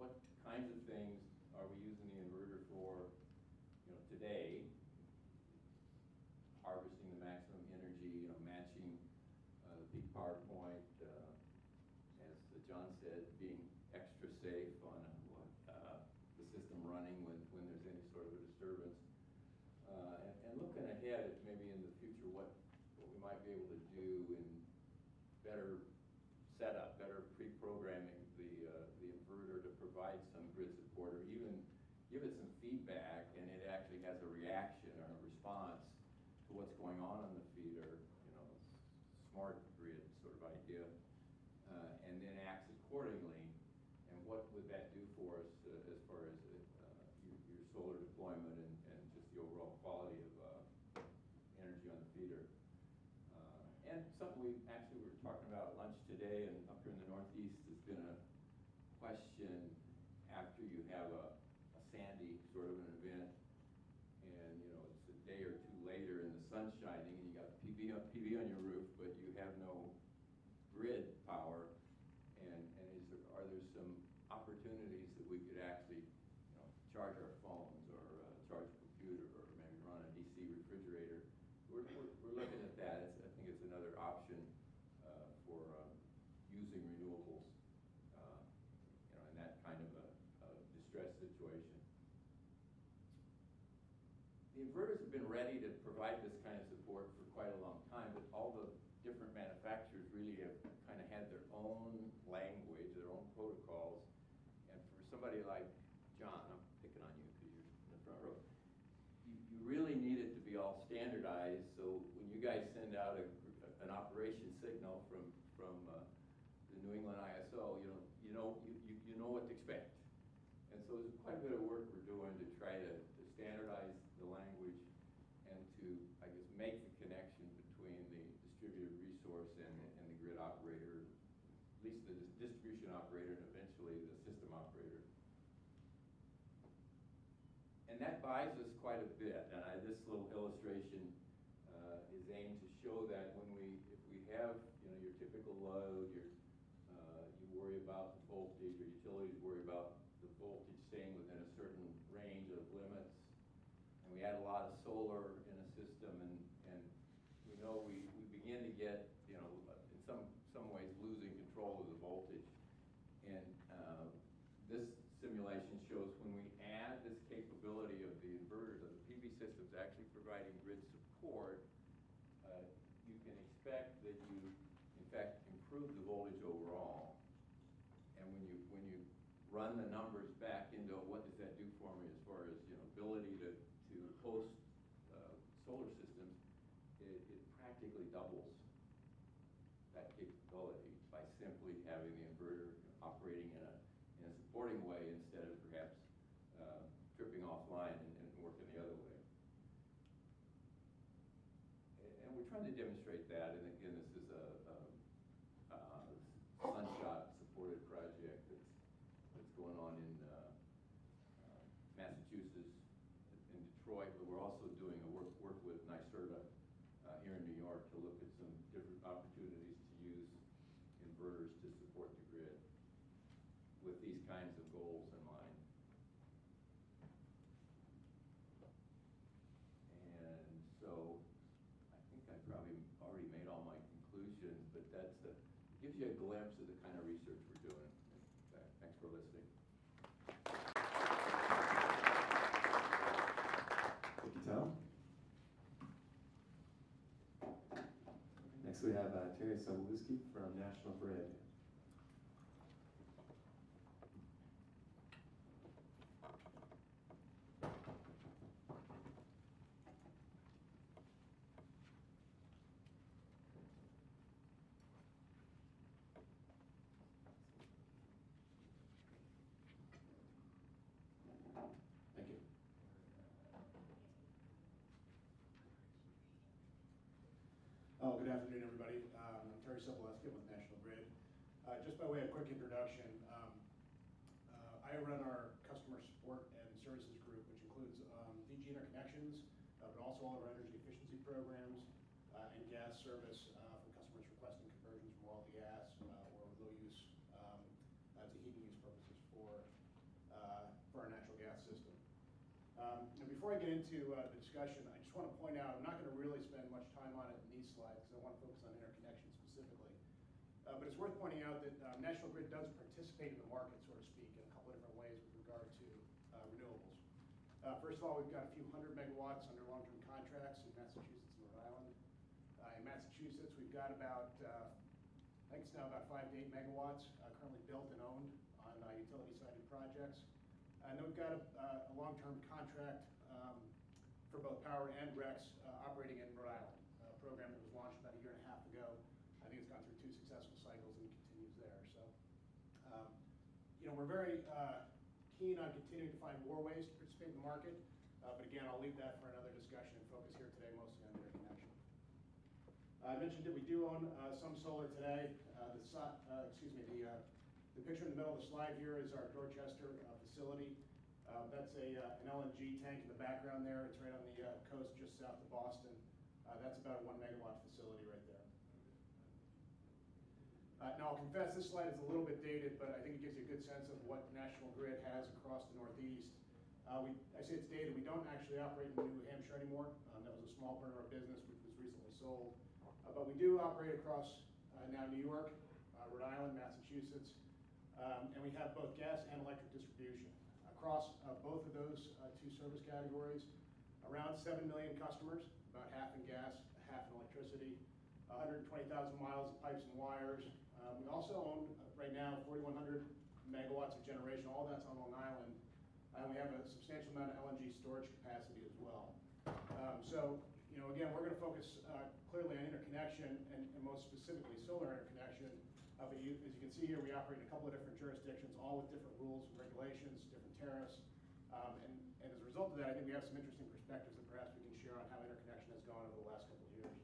what kinds of things are we using the inverter for, today, harvesting the maximum energy, matching the peak power point, as John said, being extra safe on the system running when there's any sort of a disturbance. And looking ahead at maybe in the future what we might be able to do in better setup, better pre-programming the inverter to provide some grid support, or even give it some feedback and it actually has a reaction or a response to what's going on the feeder, smart grid sort of idea, and then acts accordingly. And what would that do for us as far as your solar deployment and just the overall quality of energy on the feeder. And something we actually were talking about at lunch today, and up here in the Northeast has been a question after you have a sandy sort of an event, and it's a day or two later and the sun's shining and you got PV on your roof, but you have no grid power, and are there some opportunities that we could actually charge our phones or charge a computer or maybe run a DC refrigerator? We're looking at that. I think it's another option for using renewables in that kind of a distress situation. The inverters have been ready to provide this kind of support for quite a long time, but all the different manufacturers really have kind of had their own language, their own protocols. And for somebody like John, I'm picking on you because you're in the front row, you really need it to be all standardized, so when you guys send out an operation signal from the New England ISO, you know what to expect. And so there's quite a bit of work we're doing to try to standardize the language and to, I guess, make the connection between the distributed resource and the grid operator, at least the distribution operator and eventually the system operator. And that buys us quite a bit. And this little illustration is aimed to show that if we have your typical load, you worry about the voltage, or utilities worry about the voltage staying within a certain range of limits, and we add a lot of solar in a system, and we know we begin to get, in some ways, losing control of the voltage. And this simulation shows when we add this capability of the inverters, of the PV systems actually providing grid support, you can expect that you, in fact, improve the voltage overall. And when you run the numbers back into what does that do for me as far as ability to host solar systems, it practically doubles that capability by simply having the inverter operating in a supporting way instead of perhaps tripping offline and working the other way. And we're trying to demonstrate that, and again, this is a SunShot supported project that's going on in Massachusetts, in Detroit, but we're also doing a work with NYSERDA here in New York to look at some different opportunities to use inverters to support the grid with these kinds of goals in mind. And so I think I probably already made all my conclusions, but it gives you a glimpse of the kind of research we're doing. Thanks for listening. Thank you, Tom. Next we have Terry Sobolewski from National Grid. Thank you. Oh, good afternoon, everybody. I'm Terry Sobolewski with National Grid. Just by way of quick introduction, I run our customer support and services group, which includes DG Interconnections, but also all of our energy efficiency programs, service from customers requesting conversions from oil to gas or low use to heating use purposes for our natural gas system. And before I get into the discussion, I just want to point out, I'm not going to really spend much time on it in these slides because I want to focus on interconnection specifically. But it's worth pointing out that National Grid does participate in the market, so to speak, in a couple of different ways with regard to renewables. First of all, we've got a few hundred megawatts under long-term contracts in Massachusetts and Rhode Island. In Massachusetts, we've got about, I think it's now about 5 to 8 megawatts currently built and owned on utility-sided projects. And then we've got a long-term contract for both power and RECs operating in Rhode Island, a program that was launched about 1.5 years ago. I think it's gone through 2 successful cycles and continues there. So, we're very keen on continuing to find more ways to participate in the market. But again, I'll leave that for another discussion and focus here today mostly on interconnection. I mentioned that we do own some solar today. The picture in the middle of the slide here is our Dorchester facility. That's an LNG tank in the background there. It's right on the coast just south of Boston. That's about a 1 megawatt facility right there. Now I'll confess this slide is a little bit dated, but I think it gives you a good sense of what National Grid has across the Northeast. I say it's dated. We don't actually operate in New Hampshire anymore. That was a small part of our business which was recently sold. But we do operate across now New York, Rhode Island, Massachusetts, and we have both gas and electric distribution. Across both of those 2 service categories, around 7 million customers, about half in gas, half in electricity, 120,000 miles of pipes and wires. We also own, right now, 4,100 megawatts of generation. All that's on Long Island. And we have a substantial amount of LNG storage capacity as well. Again, we're going to focus clearly on interconnection and most specifically solar interconnection. But as you can see here, we operate in a couple of different jurisdictions, all with different rules and regulations, different tariffs. And as a result of that, I think we have some interesting perspectives that perhaps we can share on how interconnection has gone over the last couple of years.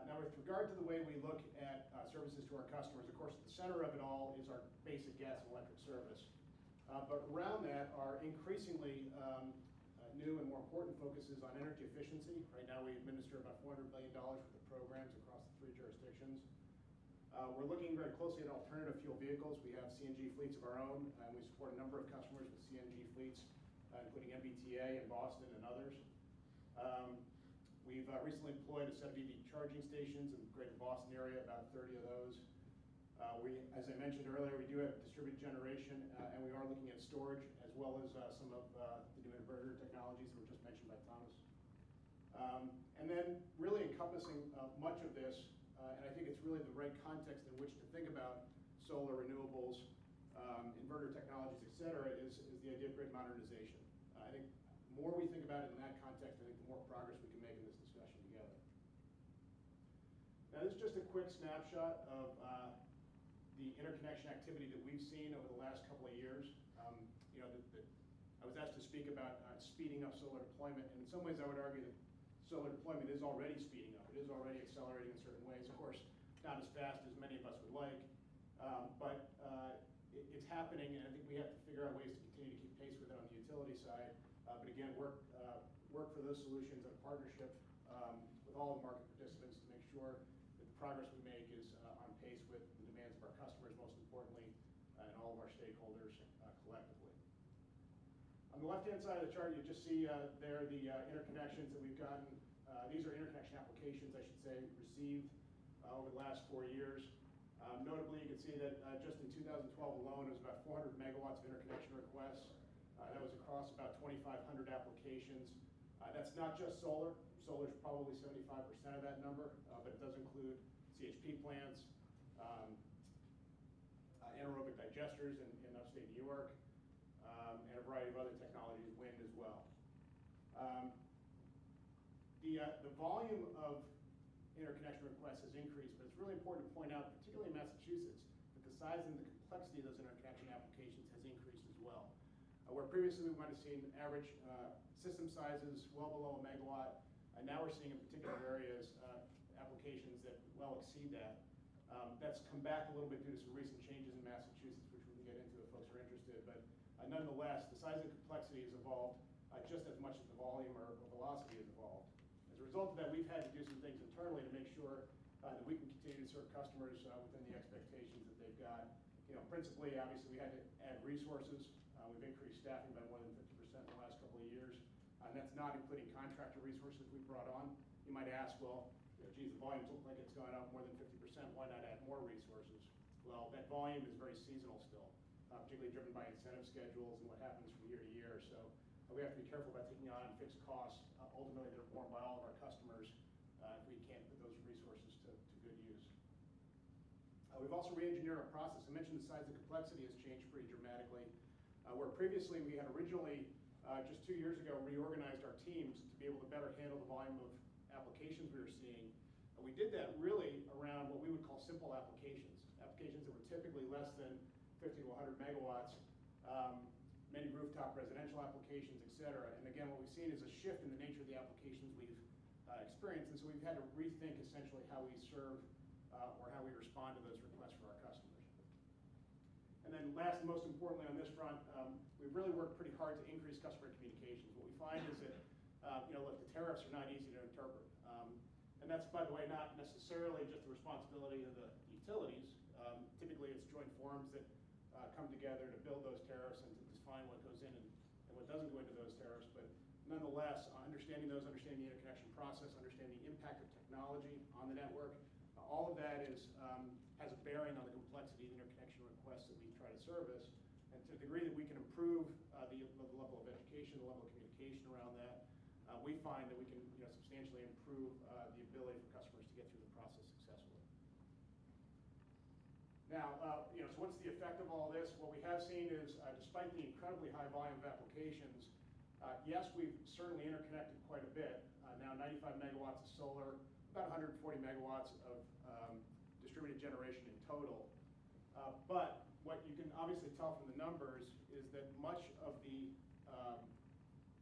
Now, with regard to the way we look at services to our customers, of course, at the center of it all is our basic gas and electric service. But around that are increasingly new and more important focuses on energy efficiency. Right now, we administer about $400 billion worth of programs across the 3 jurisdictions. We're looking very closely at alternative fuel vehicles. We have CNG fleets of our own, and we support a number of customers with CNG fleets, including MBTA in Boston and others. We've recently deployed a set of EV charging stations in the greater Boston area, about 30 of those. As I mentioned earlier, we do have distributed generation, and we are looking at storage as well as some of the new inverter technologies that were just mentioned by Thomas. And then really encompassing much of this, and I think it's really the right context in which to think about solar, renewables, inverter technologies, et cetera, is the idea of grid modernization. I think the more we think about it in that context, I think the more progress we can make in this discussion together. Now, this is just a quick snapshot of the interconnection activity that we've seen over the last couple of years. I was asked to speak about speeding up solar deployment, and in some ways I would argue that solar deployment is already speeding up. It is already accelerating in certain ways. Of course, not as fast as many of us would like, but it's happening, and I think we have to figure out ways to continue to keep pace with it on the utility side. But again, work for those solutions in a partnership with all the market participants to make sure that the progress we make is on pace with the demands of our customers, most importantly, and all of our stakeholders collectively. On the left-hand side of the chart, you just see there the interconnections that we've gotten. These are interconnection applications, I should say, received over the last 4 years. Notably, you can see that just in 2012 alone, it was about 400 megawatts of interconnection requests. That was across about 2,500 applications. That's not just solar. Solar is probably 75% of that number, but it does include CHP plants, anaerobic digesters in upstate New York, and a variety of other technologies, wind as well. The volume of interconnection requests has increased, but it's really important to point out, particularly in Massachusetts, that the size and the complexity of those interconnection applications has increased as well. Where previously we might have seen average system sizes well below a megawatt, and now we're seeing in particular areas applications that well exceed that. That's come back a little bit due to some recent changes in Massachusetts, which we can get into if folks are interested. But nonetheless, the size and complexity has evolved just as much as the volume or velocity has evolved. As a result of that, we've had to do some things internally to make sure that we can continue to serve customers within the expectations that they've got. Principally, obviously, we had to add resources. We've increased staffing by more than 50% in the last couple of years. And that's not including contractor resources we brought on. You might ask, well, geez, the volumes look like it's gone up more than 50%. Why not add more resources? Well, that volume is very seasonal still, particularly driven by incentive schedules and what happens from year to year. So we have to be careful about taking on fixed costs. Ultimately, they're borne by all of our customers if we can't put those resources to good use. We've also re-engineered our process. I mentioned the size and complexity has changed pretty dramatically. Where previously we had originally, just 2 years ago, reorganized our teams to be able to better handle the volume of applications we were seeing. We did that really around what we would call simple applications, applications that were typically less than 50 to 100 megawatts, many rooftop residential applications, et cetera. And again, what we've seen is a shift in the nature of the applications we've experienced, and so we've had to rethink essentially how we serve or how we respond to those requests for our customers. And then last and most importantly on this front, we've really worked pretty hard to increase customer communications. What we find is that, look, the tariffs are not easy to interpret. And that's, by the way, not necessarily just the responsibility of the utilities. Typically, it's joint forums that come together to build those tariffs and to define what goes in and what doesn't go into those tariffs. But nonetheless, understanding the interconnection process, understanding the impact of technology on the network, all of that has a bearing on the complexity of the interconnection requests that we try to service. And to the degree that we can improve the level of education, the level of communication around that, we find that we can substantially improve the ability for customers to get through the process successfully. Now, so what's the effect of all this? What we have seen is, despite the incredibly high volume of applications, yes, we've certainly interconnected quite a bit. Now 95 megawatts of solar, about 140 megawatts of distributed generation in total. But what you can obviously tell from the numbers is that much of the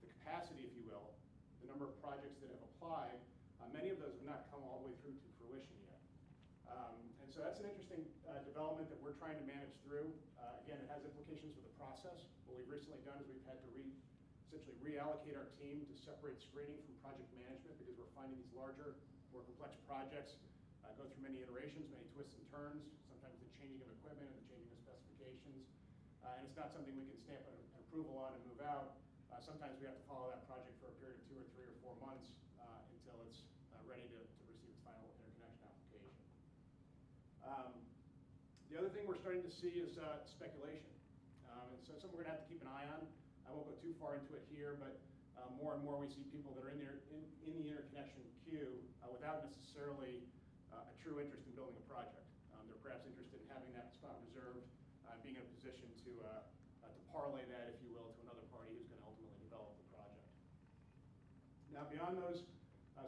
capacity, if you will, the number of projects that have applied, many of those have not come all the way through to fruition yet. And so that's an interesting development that we're trying to manage through. Again, it has implications for the process. What we've recently done is we've had to essentially reallocate our team to separate screening from project management because we're finding these larger, more complex projects go through many iterations, many twists and turns, sometimes the changing of equipment and the changing of specifications. And it's not something we can stamp an approval on and move out. Sometimes we have to follow that project for a period of 2 or 3 or 4 months until it's ready to receive its final interconnection application. The other thing we're starting to see is speculation. And so something we're going to have to keep an eye on. I won't go too far into it here, but more and more we see people that are in the interconnection queue without necessarily a true interest in building a project. They're perhaps interested in having that spot reserved, being in a position to parlay that, if you will, to another party who's going to ultimately develop the project. Now, beyond those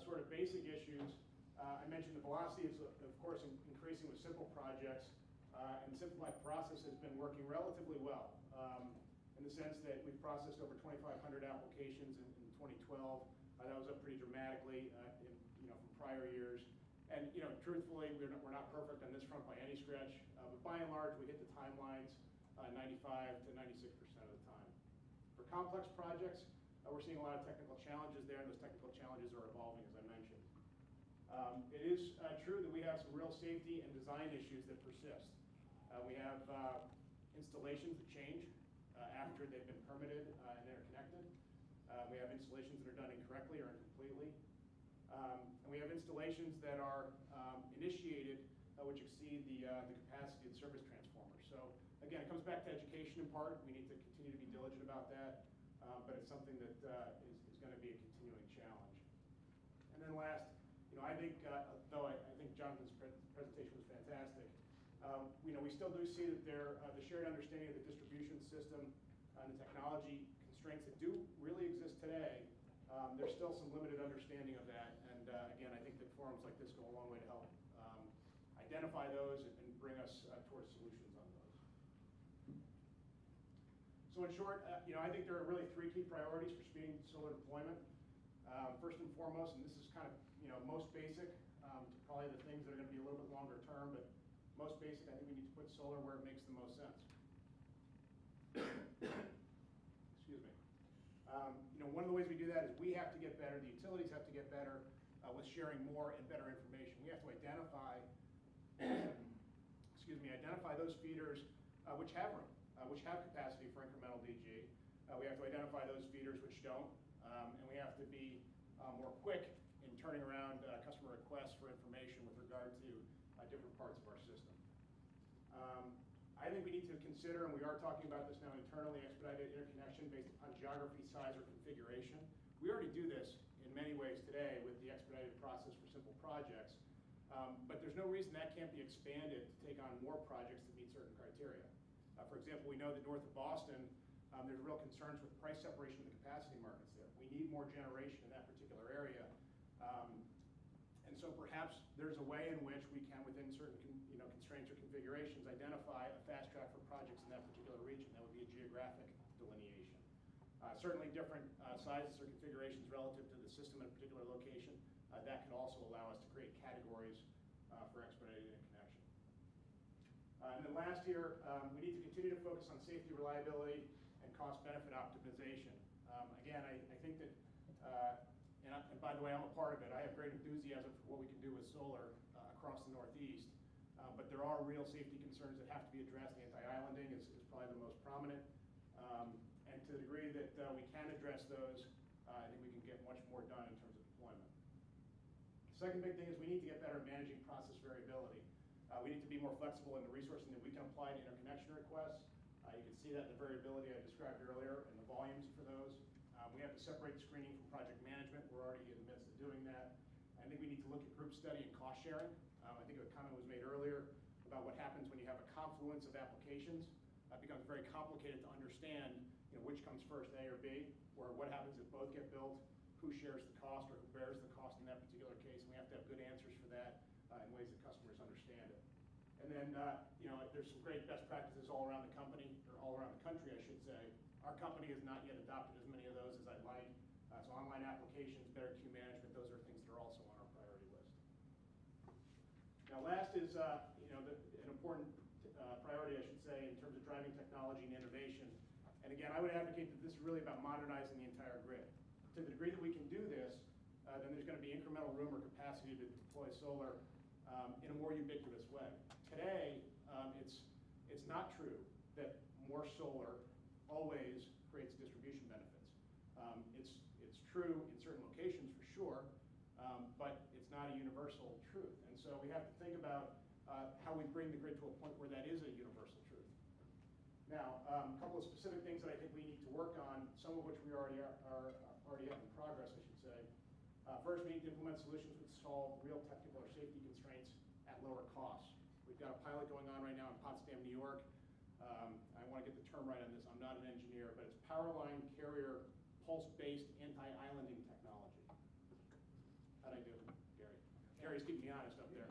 sort of basic issues, I mentioned the velocity is, of course, increasing with simple projects, and the simplified process has been working relatively well, in the sense that we've processed over 2,500 applications in 2012. That was up pretty dramatically from prior years. And truthfully, we're not perfect on this front by any stretch, but by and large, we hit the timelines 95 to 96% of the time. For complex projects, we're seeing a lot of technical challenges there, and those technical challenges are evolving, as I mentioned. It is true that we have some real safety and design issues that persist. We have installations that change after they've been permitted and interconnected. We have installations that are done incorrectly or incompletely. And we have installations that are initiated which exceed the capacity of the service transformer. So again, it comes back to education in part. We need to continue to be diligent about that, but it's something that is going to be a continuing challenge. And then last, I think, though I think Jonathan's presentation was fantastic, we still do see that the shared understanding of the distribution system and the technology constraints that do really exist today, there's still some limited understanding of that. And again, I think that forums like this go a long way to help identify those and bring us towards solutions on those. So in short, I think there are really 3 key priorities for speeding solar deployment. First and foremost, and this is kind of most basic, to probably the things that are going to be a little bit longer term, but most basic, I think we need to put solar where it makes the most sense. Excuse me. One of the ways we do that is we have to get better, the utilities have to get better with sharing more and better information. We have to identify, identify those feeders which have room, which have capacity for incremental DG. We have to identify those feeders which don't, and we have to be more quick in turning around customer requests for information with regard to different parts of our system. I think we need to consider, and we are talking about this now internally, expedited interconnection based upon geography, size, or configuration. We already do this in many ways today with the expedited process for simple projects, but there's no reason that can't be expanded to take on more projects that meet certain criteria. For example, we know that north of Boston, there's real concerns with price separation of the capacity markets there. We need more generation in that particular area. And so perhaps there's a way in which we can, within certain constraints or configurations, identify a fast track for projects in that particular region. That would be a geographic delineation. Certainly different sizes or configurations relative to the system in a particular location. That could also allow us to create categories for expedited interconnection. And then last here, we need to continue to focus on safety, reliability, and cost-benefit optimization. Again, I think that, and by the way, I'm a part of it. I have great enthusiasm for what we can do with solar across the Northeast, but there are real safety concerns that have to be addressed. Anti-islanding is probably the most prominent. And to the degree that we can address those, I think we can get much more done in terms of deployment. The second big thing is we need to get better at managing process variability. We need to be more flexible in the resourcing that we can apply to interconnection requests. You can see that in the variability I described earlier and the volumes for those. We have to separate screening from project management. We're already in the midst of doing that. I think we need to look at group study and cost sharing. I think a comment was made earlier about what happens when you have a confluence of applications. It becomes very complicated to understand which comes first, A or B, or what happens if both get built, who shares the cost or who bears the cost in that particular case, and we have to have good answers for that in ways that customers understand it. And then, there's some great best practices all around the company, or all around the country, I should say. Our company has not yet adopted as many of those as I'd like. So online applications, better queue management, those are things that are also on our priority list. Now last is an important priority, I should say, in terms of driving technology and innovation. And again, I would advocate that this is really about modernizing the entire grid. To the degree that we can do this, then there's going to be incremental room or capacity to deploy solar in a more ubiquitous way. Today, it's not true that more solar always creates distribution benefits. It's true in certain locations for sure, but it's not a universal truth. And so we have to think about how we bring the grid to a point where that is a universal truth. Now, a couple of specific things that I think we need to work on, some of which we already have in progress, I should say. First, we need to implement solutions that solve real technical or safety constraints at lower costs. We've got a pilot going on right now in Potsdam, New York. I want to get the term right on this. I'm not an engineer, but it's power line carrier pulse-based anti-islanding technology. How'd I do, Gary? Gary's keeping me honest up there.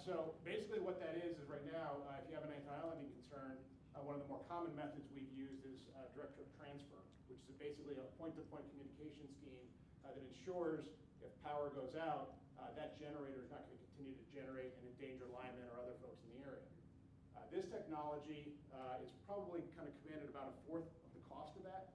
So basically what that is right now, if you have an anti-islanding concern, one of the more common methods we've used is direct trip transfer, which is basically a point-to-point communication scheme that ensures if power goes out, that generator is not going to continue to generate and endanger linemen or other folks in the area. This technology is probably kind of commanded about 1/4 of the cost of that.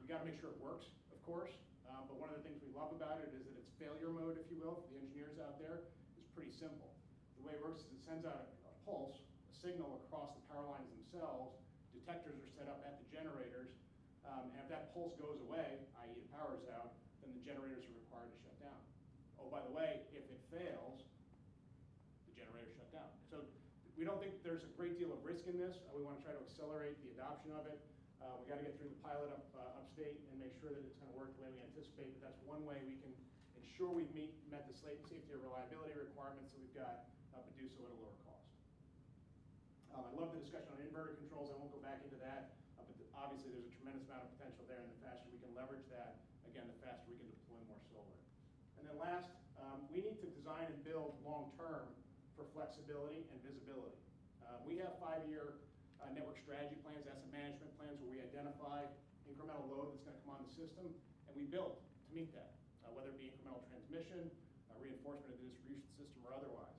We got to make sure it works, of course, but one of the things we love about it is that its failure mode, if you will, for the engineers out there, is pretty simple. The way it works is it sends out a pulse, a signal across the power lines themselves. Detectors are set up at the generators, and if that pulse goes away, i.e. the power's out, then the generators are required to shut down. Oh, by the way, if it fails, the generator shut down. So we don't think there's a great deal of risk in this. We want to try to accelerate the adoption of it. We got to get through the pilot upstate and make sure that it's going to work the way we anticipate, but that's one way we can ensure we've met the safety or reliability requirements that we've got, but do so at a lower cost. I love the discussion on inverter controls. I won't go back into that, but obviously there's a tremendous amount of potential there, and the faster we can leverage that, again, the faster we can deploy more solar. And then last, we need to design and build long-term for flexibility and visibility. We have 5-year network strategy plans, asset management plans, where we identify incremental load that's going to come on the system, and we build to meet that, whether it be incremental transmission, reinforcement of the distribution system, or otherwise.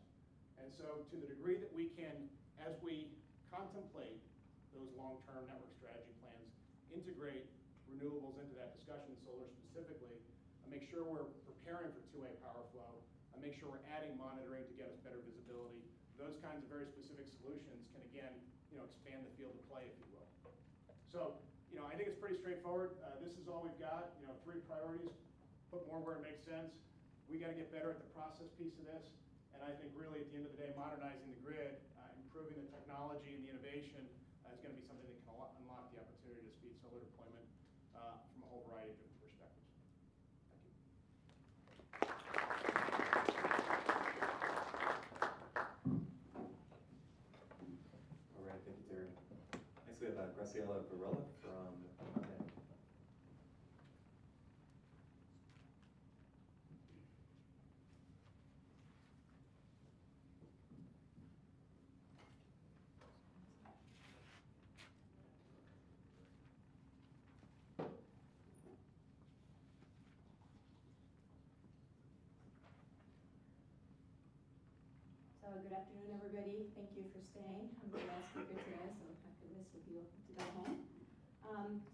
And so to the degree that we can, as we contemplate those long-term network strategy plans, integrate renewables into that discussion, solar specifically, make sure we're preparing for two-way power flow, make sure we're adding monitoring to get us better visibility. Those kinds of very specific solutions can, again, expand the field of play, if you will. So, I think it's pretty straightforward. This is all we've got. 3 priorities: put more where it makes sense. We got to get better at the process piece of this. And I think really at the end of the day, modernizing the grid, improving the technology and the innovation is going to be something that can unlock the opportunity to speed solar deployment from a whole variety of different perspectives. Thank you. All right, thank you, Terry. Next we have Graciela Varela from Content. So good afternoon, everybody. Thank you for staying. I'm the last speaker today, so after this you'll be welcome to go home.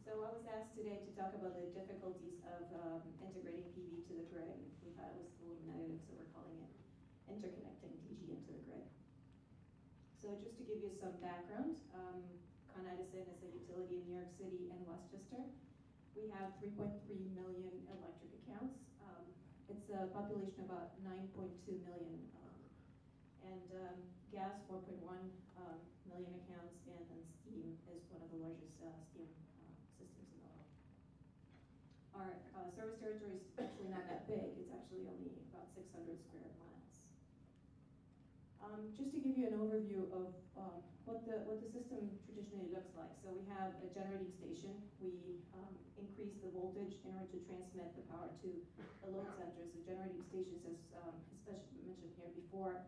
So I was asked today to talk about the difficulties of integrating PV to the grid. We thought it was a little negative, so we're calling it interconnecting DG into the grid. So just to give you some background, Con Edison is a utility in New York City and Westchester. We have 3.3 million electric accounts. It's a population of about 9.2 million. Gas, 4.1 million accounts, and then steam is one of the largest steam systems in the world. Our service territory is actually not that big. It's actually only about 600 square miles. Just to give you an overview of what the system traditionally looks like. So we have a generating station. We increase the voltage in order to transmit the power to the load centers. The generating stations, as especially mentioned here before,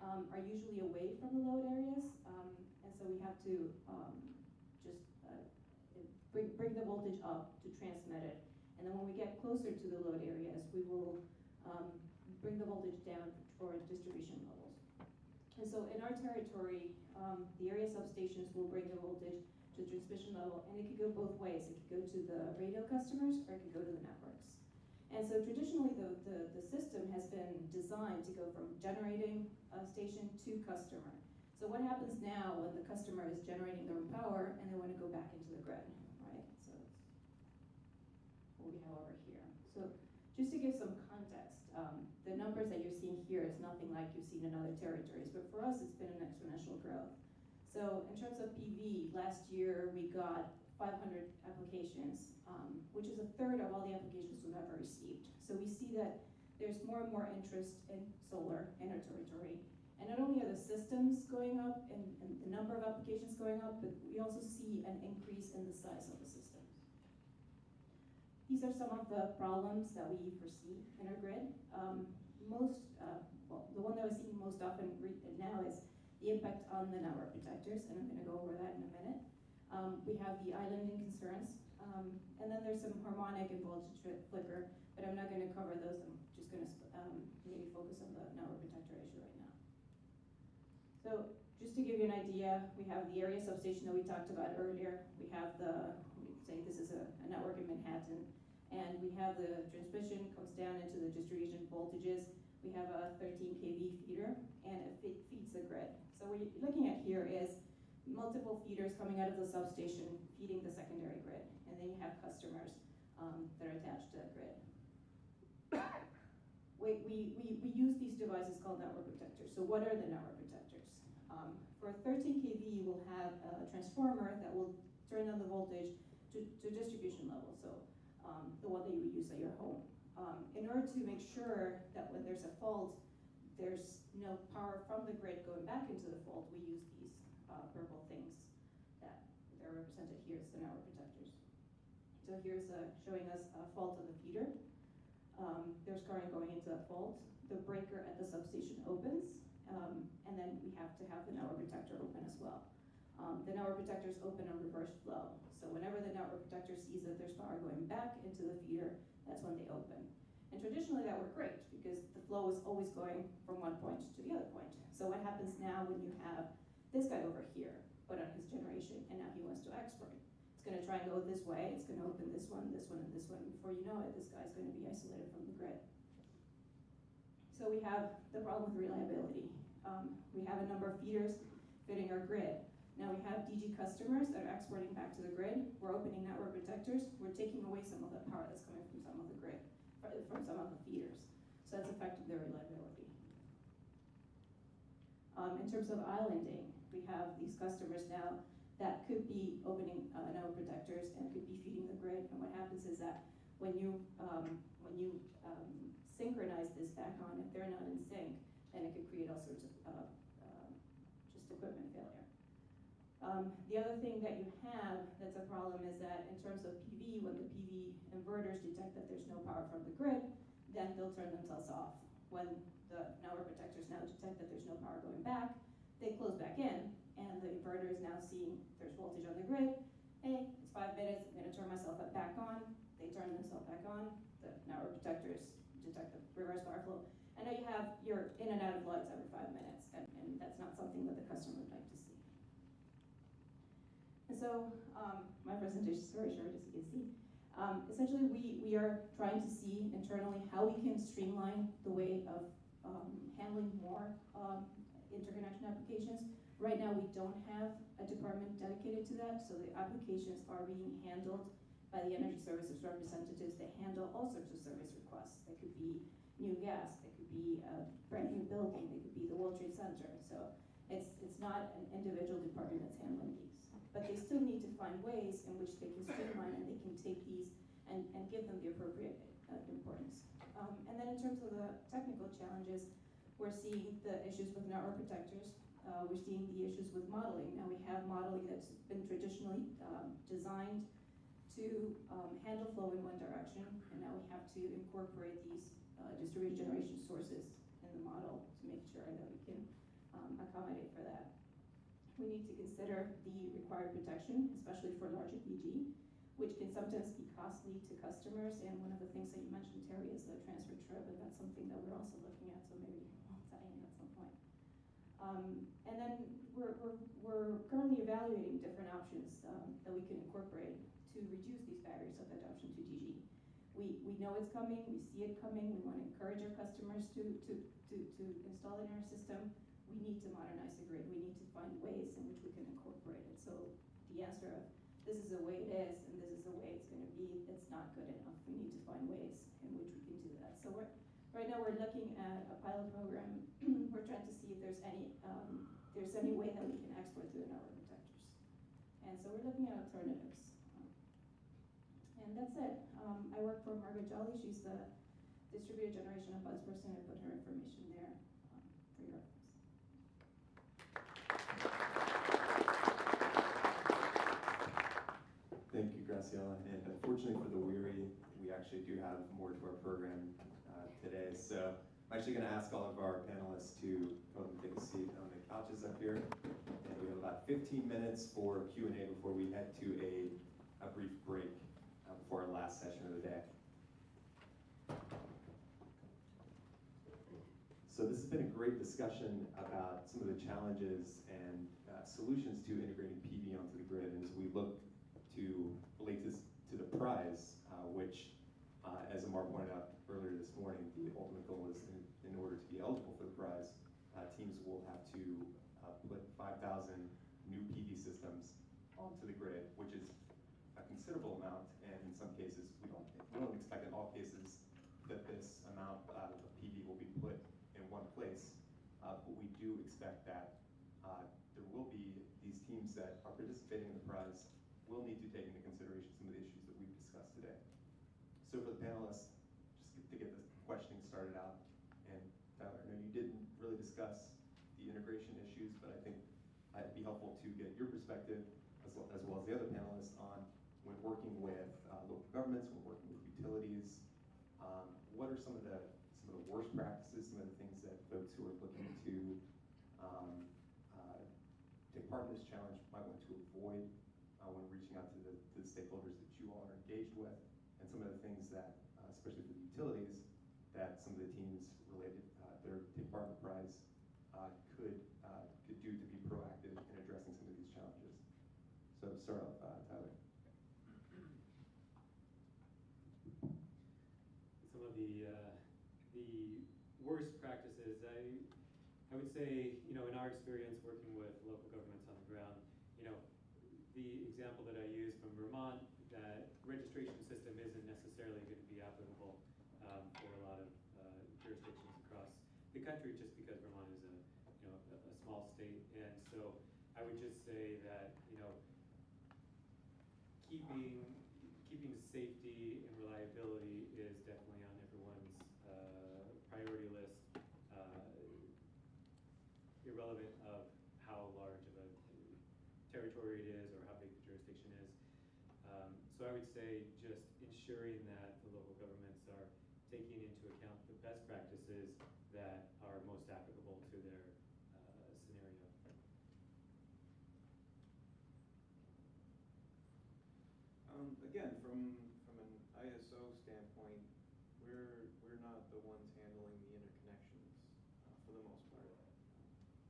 are usually away from the load areas, and so we have to bring the voltage up to transmit it. And then when we get closer to the load areas, we will bring the voltage down for distribution levels. And so in our territory, the area substations will bring the voltage to transmission level, and it could go both ways. It could go to the radio customers, or it could go to the networks. And so traditionally, the system has been designed to go from generating station to customer. So what happens now when the customer is generating their own power and they want to go back into the grid, right? So it's what we have over here. So just to give some context, the numbers that you're seeing here is nothing like you've seen in other territories, but for us, it's been an exponential growth. So in terms of PV, last year we got 500 applications, which is a third of all the applications we've ever received. So we see that there's more and more interest in solar in our territory. And not only are the systems going up and the number of applications going up, but we also see an increase in the size of the systems. These are some of the problems that we foresee in our grid. The one that we're seeing most often now is the impact on the network protectors, and I'm going to go over that in a minute. We have the islanding concerns, and then there's some harmonic and voltage flicker, but I'm not going to cover those. I'm just going to maybe focus on the network protector issue right now. So just to give you an idea, we have the area substation that we talked about earlier. We have say this is a network in Manhattan, and we have the transmission comes down into the distribution voltages. We have a 13 kV feeder, and it feeds the grid. So what you're looking at here is multiple feeders coming out of the substation feeding the secondary grid, and then you have customers that are attached to the grid. We use these devices called network protectors. So what are the network protectors? For 13 kV, you will have a transformer that will turn on the voltage to distribution level, so the one that you would use at your home. In order to make sure that when there's a fault, there's no power from the grid going back into the fault, we use these purple things that are represented here as the network protectors. So here's showing us a fault of the feeder. There's current going into the fault. The breaker at the substation opens, and then we have to have the network protector open as well. The network protectors open on reverse flow. So whenever the network protector sees that there's power going back into the feeder, that's when they open. And traditionally that worked great because the flow is always going from one point to the other point. So what happens now when you have this guy over here put on his generation and now he wants to export? It's going to try and go this way, it's going to open this one, this one, and this one. Before you know it, this guy's going to be isolated from the grid. So we have the problem with reliability. We have a number of feeders fitting our grid. Now we have DG customers that are exporting back to the grid. We're opening network protectors. We're taking away some of the power that's coming from some of the grid, from some of the feeders. So that's affecting their reliability. In terms of islanding, we have these customers now that could be opening network protectors and could be feeding the grid. And what happens is that when you synchronize this back on, if they're not in sync, then it could create all sorts of just equipment failure. The other thing that you have that's a problem is that in terms of PV, when the PV inverters detect that there's no power from the grid, then they'll turn themselves off. When the network protectors now detect that there's no power going back, they close back in, and the inverter is now seeing there's voltage on the grid. Hey, it's 5 minutes, I'm gonna turn myself back on. They turn themselves back on. The network protectors detect the reverse power flow. And now you're in and out of lights every 5 minutes, and that's not something that the customer would like to see. And so, my presentation is very short, as you can see. Essentially, we are trying to see internally how we can streamline the way of handling more interconnection applications. Right now, we don't have a department dedicated to that, so the applications are being handled by the energy services representatives. They handle all sorts of service requests. They could be new gas, they could be a brand new building, they could be the World Trade Center. So it's not an individual department that's handling these. But they still need to find ways in which they can streamline and they can take these and give them the appropriate importance. And then in terms of the technical challenges, we're seeing the issues with network protectors. We're seeing the issues with modeling. Now we have modeling that's been traditionally designed to handle flow in one direction, and now we have to incorporate these distributed generation sources in the model to make sure that we can accommodate for that. We need to consider the required protection, especially for larger DG, which can sometimes be costly to customers. And one of the things that you mentioned, Terry, is the transfer trip, and that's something that we're also looking at, so maybe we'll tie in at some point. And then we're currently evaluating different options that we can incorporate to reduce these barriers of adoption to DG. We know it's coming, we see it coming, we want to encourage our customers to install it in our system. We need to modernize the grid, we need to find ways in which we can incorporate it. So the answer of this is the way it is and this is the way it's going to be, it's not good enough. We need to find ways in which we can do that. So right now we're looking at a pilot program. We're trying to see if there's any way that we can export through the network protectors. And so we're looking at alternatives. And that's it. I work for Margaret Jolly. She's the distributed generation and buzz person. I put her information there for your reference. Thank you, Graciela. And unfortunately for the weary, we actually do have more to our program today. So I'm actually going to ask all of our panelists to go and take a seat on the couches up here. And we have about 15 minutes for Q&A before we head to a brief break before our last session of the day. So this has been a great discussion about some of the challenges and solutions to integrating PV onto the grid. And as we look to relate this to the prize, which, as Amar pointed out earlier this morning, the ultimate goal is in order to be eligible for the prize, teams will have to put 5,000 new PV systems onto the grid, which is a considerable amount, and in some cases we don't expect in all cases that this amount of PV will be put in one place, but we do expect that there will be these teams that are participating in the prize will need to take into consideration some of the issues that we've discussed today. So for the panelists, just to get the questioning started out, and Tyler, I know you didn't really discuss the integration issues, but I think it'd be helpful to get your perspective as well as the other panelists on when working with local governments, when working with utilities, what are some of the worst practices, some of the things that folks who are looking to take part in this challenge might want to avoid when reaching out to the stakeholders that you all are engaged with, and some of the things that, especially for the utilities, that some of the teams related their take part in the prize could do to be proactive in addressing some of these challenges. So start off, Tyler. worst practices, I would say, in our experience working with local governments on the ground, the example that I use from Vermont, that registration system isn't necessarily going to be applicable for a lot of jurisdictions across the country, just because Vermont is a small state. And so I would just say that keeping safety and reliability is definitely on everyone's priority list, irrelevant of how large of a territory it is or how big the jurisdiction is. So I would say just ensuring that the local governments are taking into account the best practices that are most applicable to their scenario. Again, from an ISO standpoint, we're not the ones handling the interconnections for the most part.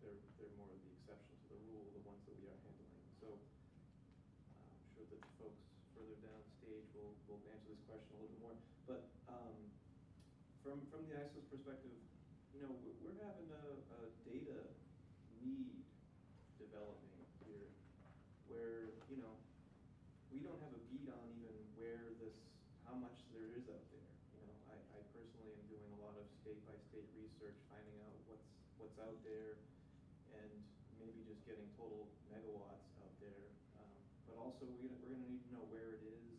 They're more the exception to the rule, the ones that we are handling. So I'm sure that the folks further downstage will answer this question a little bit more. But from the ISO's perspective, we're having a data need developing here, where we don't have a beat on even how much there is out there. I personally am doing a lot of state-by-state research, finding out what's out there, and maybe just getting total megawatts out there. But also we're going to need to know where it is.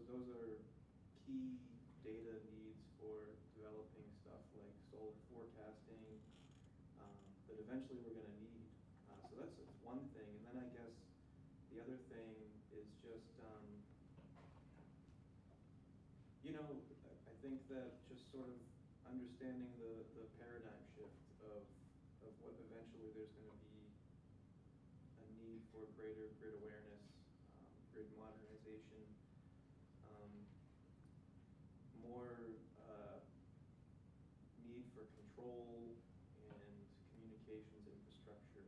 Those are key data needs for developing stuff like solar forecasting that eventually we're going to need. So that's one thing. And then I guess the other thing is just, I think that just sort of understanding the paradigm shift of what eventually there's going to be a need for greater grid awareness, grid modernization, more need for control and communications infrastructure.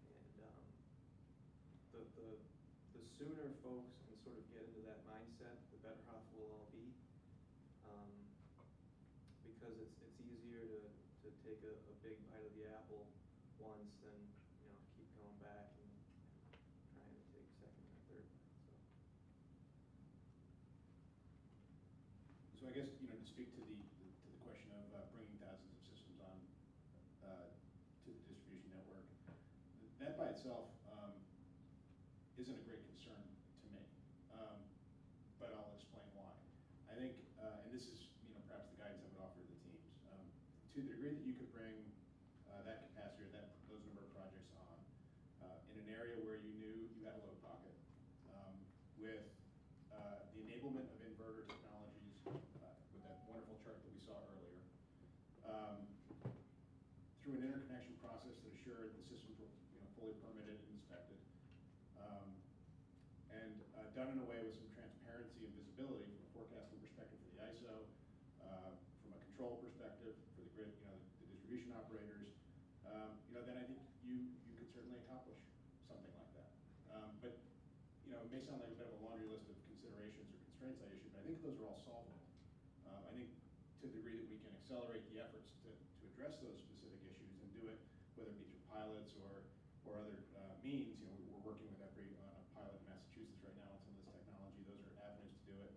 And the sooner folks can sort of get into that mindset, the better off we'll all be. Because it's easier to take a big bite of the apple once than keep going back and trying to take second or third bite. So I guess to speak to the question of bringing thousands of systems on to the distribution network, that by itself isn't a great concern to me, but I'll explain why. I think, and this is perhaps the guidance I would offer to the teams, to the degree that you could bring that capacity or those number of projects on in an area where you knew you had a load pocket, with the enablement of inverter technologies, with that wonderful chart that we saw earlier, through an interconnection process that assured the systems were fully permitted and inspected, and done in a way with some transparency and visibility from a forecasting perspective for the ISO, from a control perspective for the grid, the distribution operators, then I think you could certainly accomplish something like that. But it may sound like a bit of a laundry list of considerations or constraints I issued, but I think those are all solvable. I think to the degree that we can accelerate the efforts to address those specific issues and do it, whether it be through pilots or other means, we're working with EPRI on a pilot in Massachusetts right now on some of this technology. Those are avenues to do it.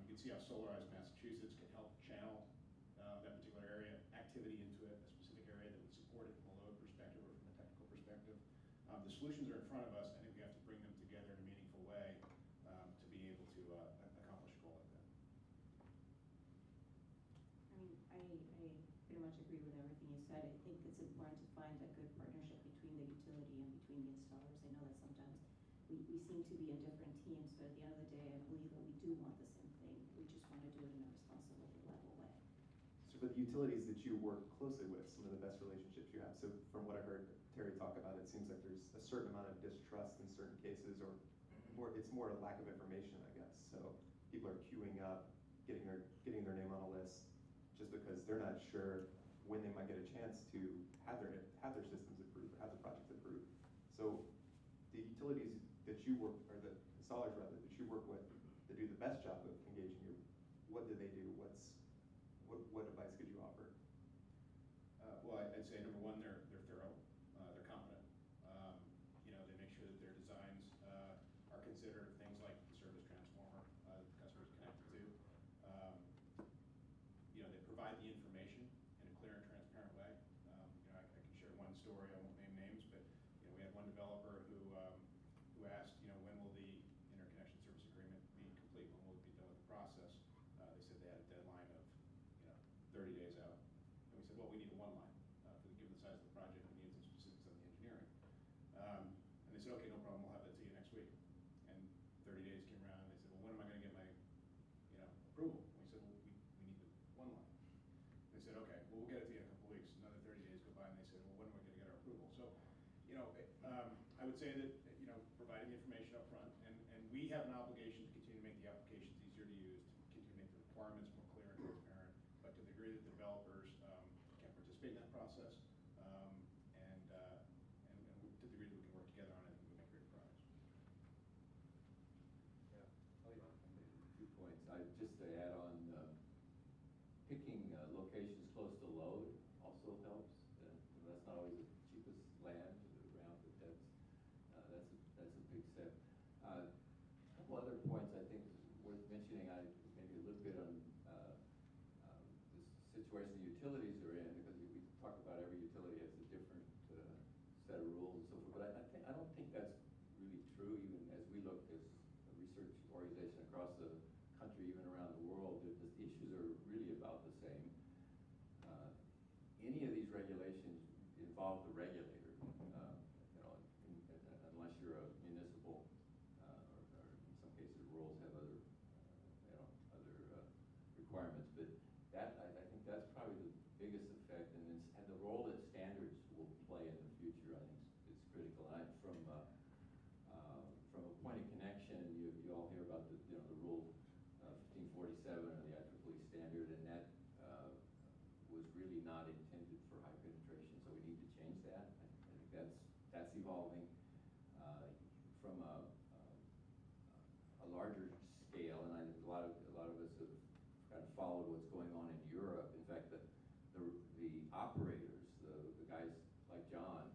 You can see how Solarized Massachusetts can help channel that particular area activity into a specific area that would support it from a load perspective or from a technical perspective. The solutions are in front of us. I think we have to bring them together in a meaningful way to be able to accomplish a goal like that. I pretty much agree with everything you said. I think it's important to find a good partnership between the utility and between the installers. I know that sometimes we seem to be in different teams, but at the end of the day, I believe that we do want the same thing. We just want to do it in a responsible, level way. So for the utilities that you work closely with, some of the best relationships you have, so from what I heard Terry talk about, it seems like there's a certain amount of distrust in certain cases, or it's more a lack of information, I guess. So people are queuing up, getting their name on a list, just because they're not sure when they might get a chance to have their systems approved, or have the project approved. So the utilities that you work, or the installers rather, that you work with, that do the best job of engaging you, what do they do? What provide the information in a clear and transparent way. I can share one story. I won't name names, but we had one developer who asked, when will the interconnection service agreement be complete? When will it be done with the process? They said they had a deadline of 30 days out, and we said, well, we need a one line. Given the size of the project, we needed some specifics on the engineering. And they said, okay, no problem, we'll have that to you next week. And 30 days came around, and they said, well, when am I going to get my approval? And we said, well, we need the one line. They said, okay, well, we'll get it to you in a couple weeks. Another 30 days go by, and they said, well, when am I going to get our approval? So, I would say that, providing the information up front, and we have an obligation to continue to make the applications easier to use, to continue to make the requirements more clear and transparent, but to the degree that developers can participate in that process, and to the degree that we can work together on it, we make great progress. Yeah. Oh, yeah. 2 points. Just to add on, picking locations close to load also helps. That's not always the cheapest land around, but that's a big step. A couple other points I think worth mentioning. Maybe a little bit on this situation the utilities are in, because we talk about every utility has a different set of rules and so forth. But I don't think that's really true. Even as we look as a research organization across the country, even around the world, the issues are really about the same. Any of these regulations involve the regulator, unless you're a municipal, or in some cases rules have other, other requirements. But that I think that's probably the biggest effect, and the role that standards will play in the future, I think is critical. From a point of connection, you all hear about the rule 1547 or the IEEE standard, and that was really not intended for high penetration, so we need to change that. I think that's evolving. From a larger scale, and I think a lot of us have kind of followed what's going on in Europe. In fact, the operators, the guys like John,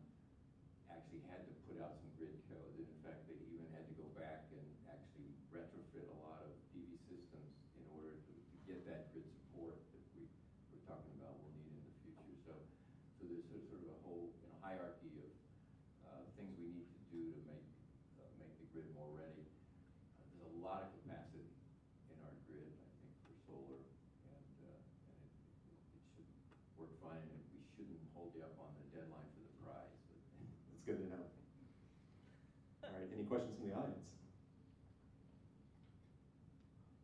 actually had to put out some grid code, and in fact, they even had to go back and actually retrofit a lot of PV systems in order to get that grid support that we're talking about we'll need in the future. So there's sort of a whole hierarchy of things we need to do to make the grid more ready. There's a lot of capacity in our grid, I think, for solar, and it should work fine. And we shouldn't hold you up on the deadline for the prize. But That's good to know. All right, any questions from the audience?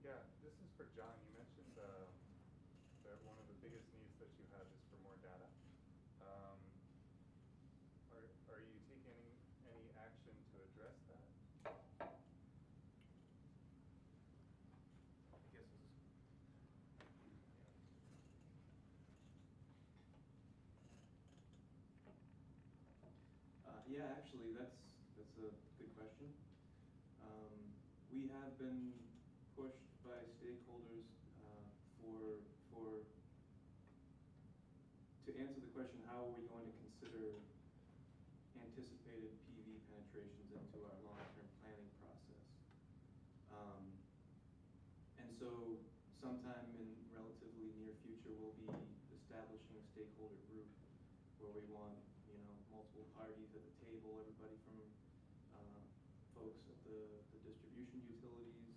Yeah, this is for John. You mentioned that one of the biggest needs that you have is for more data. Are you taking any action to address that? I guess this is. Yeah, actually, that's a good question. We have been pushed by stakeholders to answer the question, how are we going to consider anticipated PV penetrations into our long-term planning process. And so sometime in relatively near future, we'll be establishing a stakeholder group where we want multiple parties at the table, everybody from folks at the distribution utilities,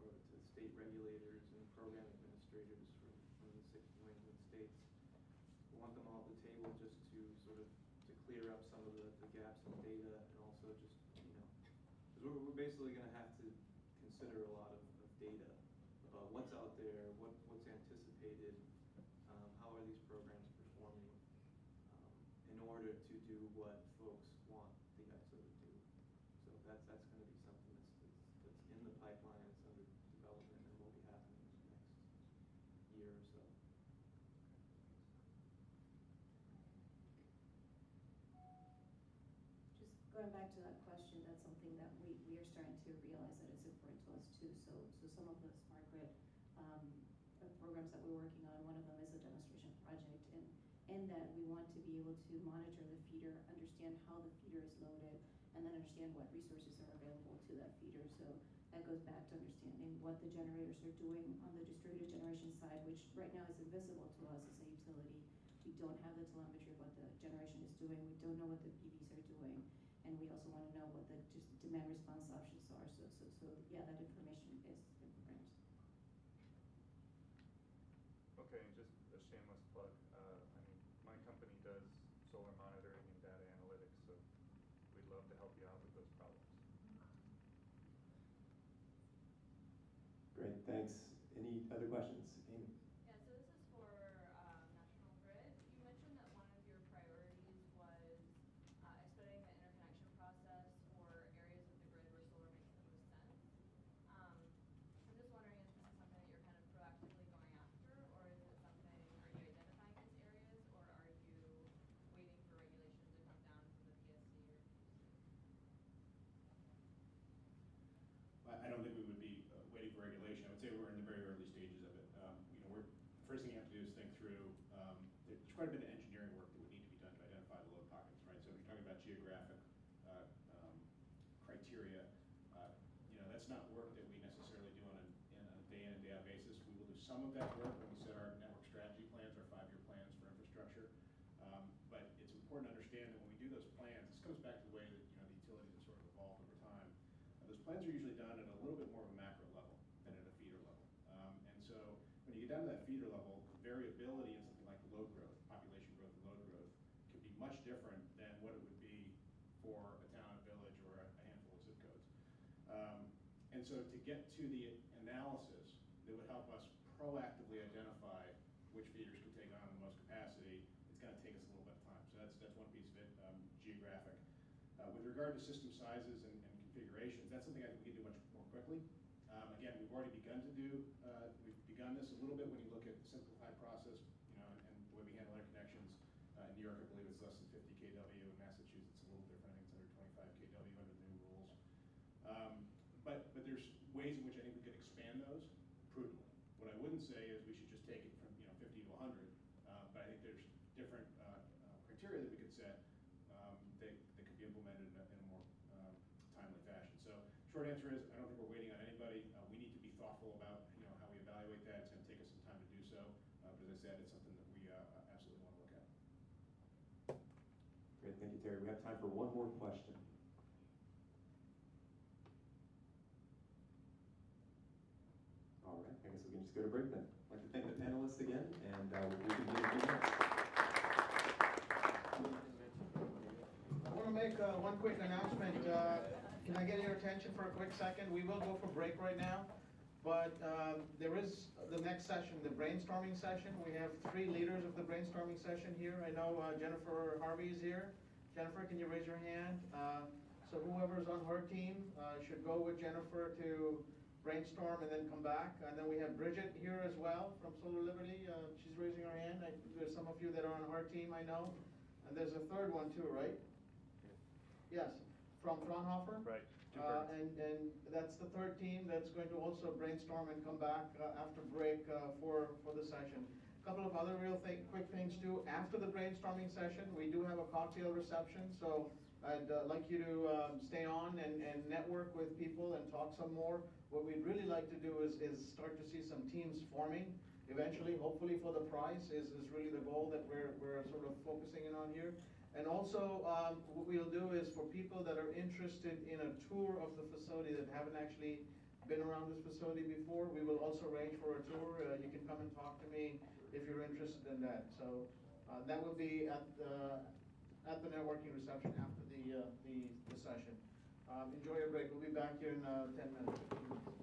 to state regulators and program administrators from the 6 New England states. We want them all at the table just to sort of clear up some of the gaps in data, and also just, because we're basically going to have to consider a lot of data about what's out there, what's anticipated, how are these programs performing, in order to do what folks want the EXO to do. So that's going to be something that's in the pipeline, it's under development, and will be happening in the next year or so. Just going back to that question, that's something that we are starting to realize that it's important to us too. So some of the smart grid programs that we're working on, one of them is a demonstration project, and in that we want to be able to monitor the feeder, understand how the feeder is loaded, and then understand what resources are available to that feeder. So that goes back to understanding what the generators are doing on the distributed generation side, which right now is invisible to us as a utility. We don't have the telemetry of what the generation is doing. We don't know what the PVs are doing. And we also want to know what the just demand response options are. So yeah, that information is important. Okay, and just a shameless plug. I mean, my company does solar monitoring and data analytics, so we'd love to help you out with those problems. Great, thanks. Any other questions? Amy? Yeah, so this is for National Grid. You mentioned that one of your priorities was expediting the interconnection process for areas of the grid where solar makes the most sense. I'm just wondering if this is something that you're kind of proactively going after, or is it something, are you identifying these areas, or are you waiting for regulation to come down from the PSC or PUC? I don't think we would be waiting for regulation. I would say we're in the very early stages of it. First thing you have to do is think through, there's quite a bit of engineering work that would need to be done to identify the load pockets, right? So if you're talking about geographic criteria, that's not work that we necessarily do on a day in and day out basis. We will do some of that work when we set our network strategy plans, our 5-year plans for infrastructure. But it's important to understand that when we do those plans, this comes back to the way that the utilities have sort of evolved over time. Those plans are usually done at a little bit more of a macro level than at a feeder level. And so when you get down to that feeder level, variability in something like load growth, population growth and load growth, can be much different than what it would be for a town, a village, or a handful of zip codes. And so to get to the analysis that would help us proactively identify which feeders can take on the most capacity, it's going to take us a little bit of time. So that's one piece of it, geographic. With regard to system sizes and configurations, that's something I think we can do much more quickly. Again, we've already begun this a little bit when you look at the simplified process, and the way we handle interconnections. In New York, I believe it's less than 50 kW. In Massachusetts, it's a little different. I think it's under 25 kW under the new rules. But there's ways in which I think we could expand those prudently. What I wouldn't say is we should just take it from 50 to 100, but I think there's different criteria that we could set that could be implemented in a more timely fashion. So short answer is I don't think we're waiting on anybody. We need to be thoughtful about how we evaluate that. It's going to take us some time to do so, but as I said, it's something that we absolutely want to look at. Great, thank you, Terry. We have time for one more question. All right, I guess we can just go to break then. I'd like to thank the panelists again, and we'll reconvene in a few minutes. I want to make one quick announcement. Can I get your attention for a quick second? We will go for break right now, but there is the next session, the brainstorming session. We have 3 leaders of the brainstorming session here. I know Jennifer Harvey is here. Jennifer, can you raise your hand? So whoever's on her team should go with Jennifer to brainstorm and then come back. And then we have Bridget here as well from Solar Liberty. She's raising her hand. There's some of you that are on her team, I know. And there's a third one too, right? Yes, from Fraunhofer. Right. And that's the third team that's going to also brainstorm and come back after break for the session. A couple of other quick things too. After the brainstorming session, we do have a cocktail reception. So I'd like you to stay on and network with people and talk some more. What we'd really like to do is start to see some teams forming eventually, hopefully for the prize is really the goal that we're sort of focusing in on here. And also what we'll do is for people that are interested in a tour of the facility that haven't actually been around this facility before, we will also arrange for a tour. You can come and talk to me if you're interested in that. So that will be at the networking reception after the session. Enjoy your break. We'll be back here in 10 minutes.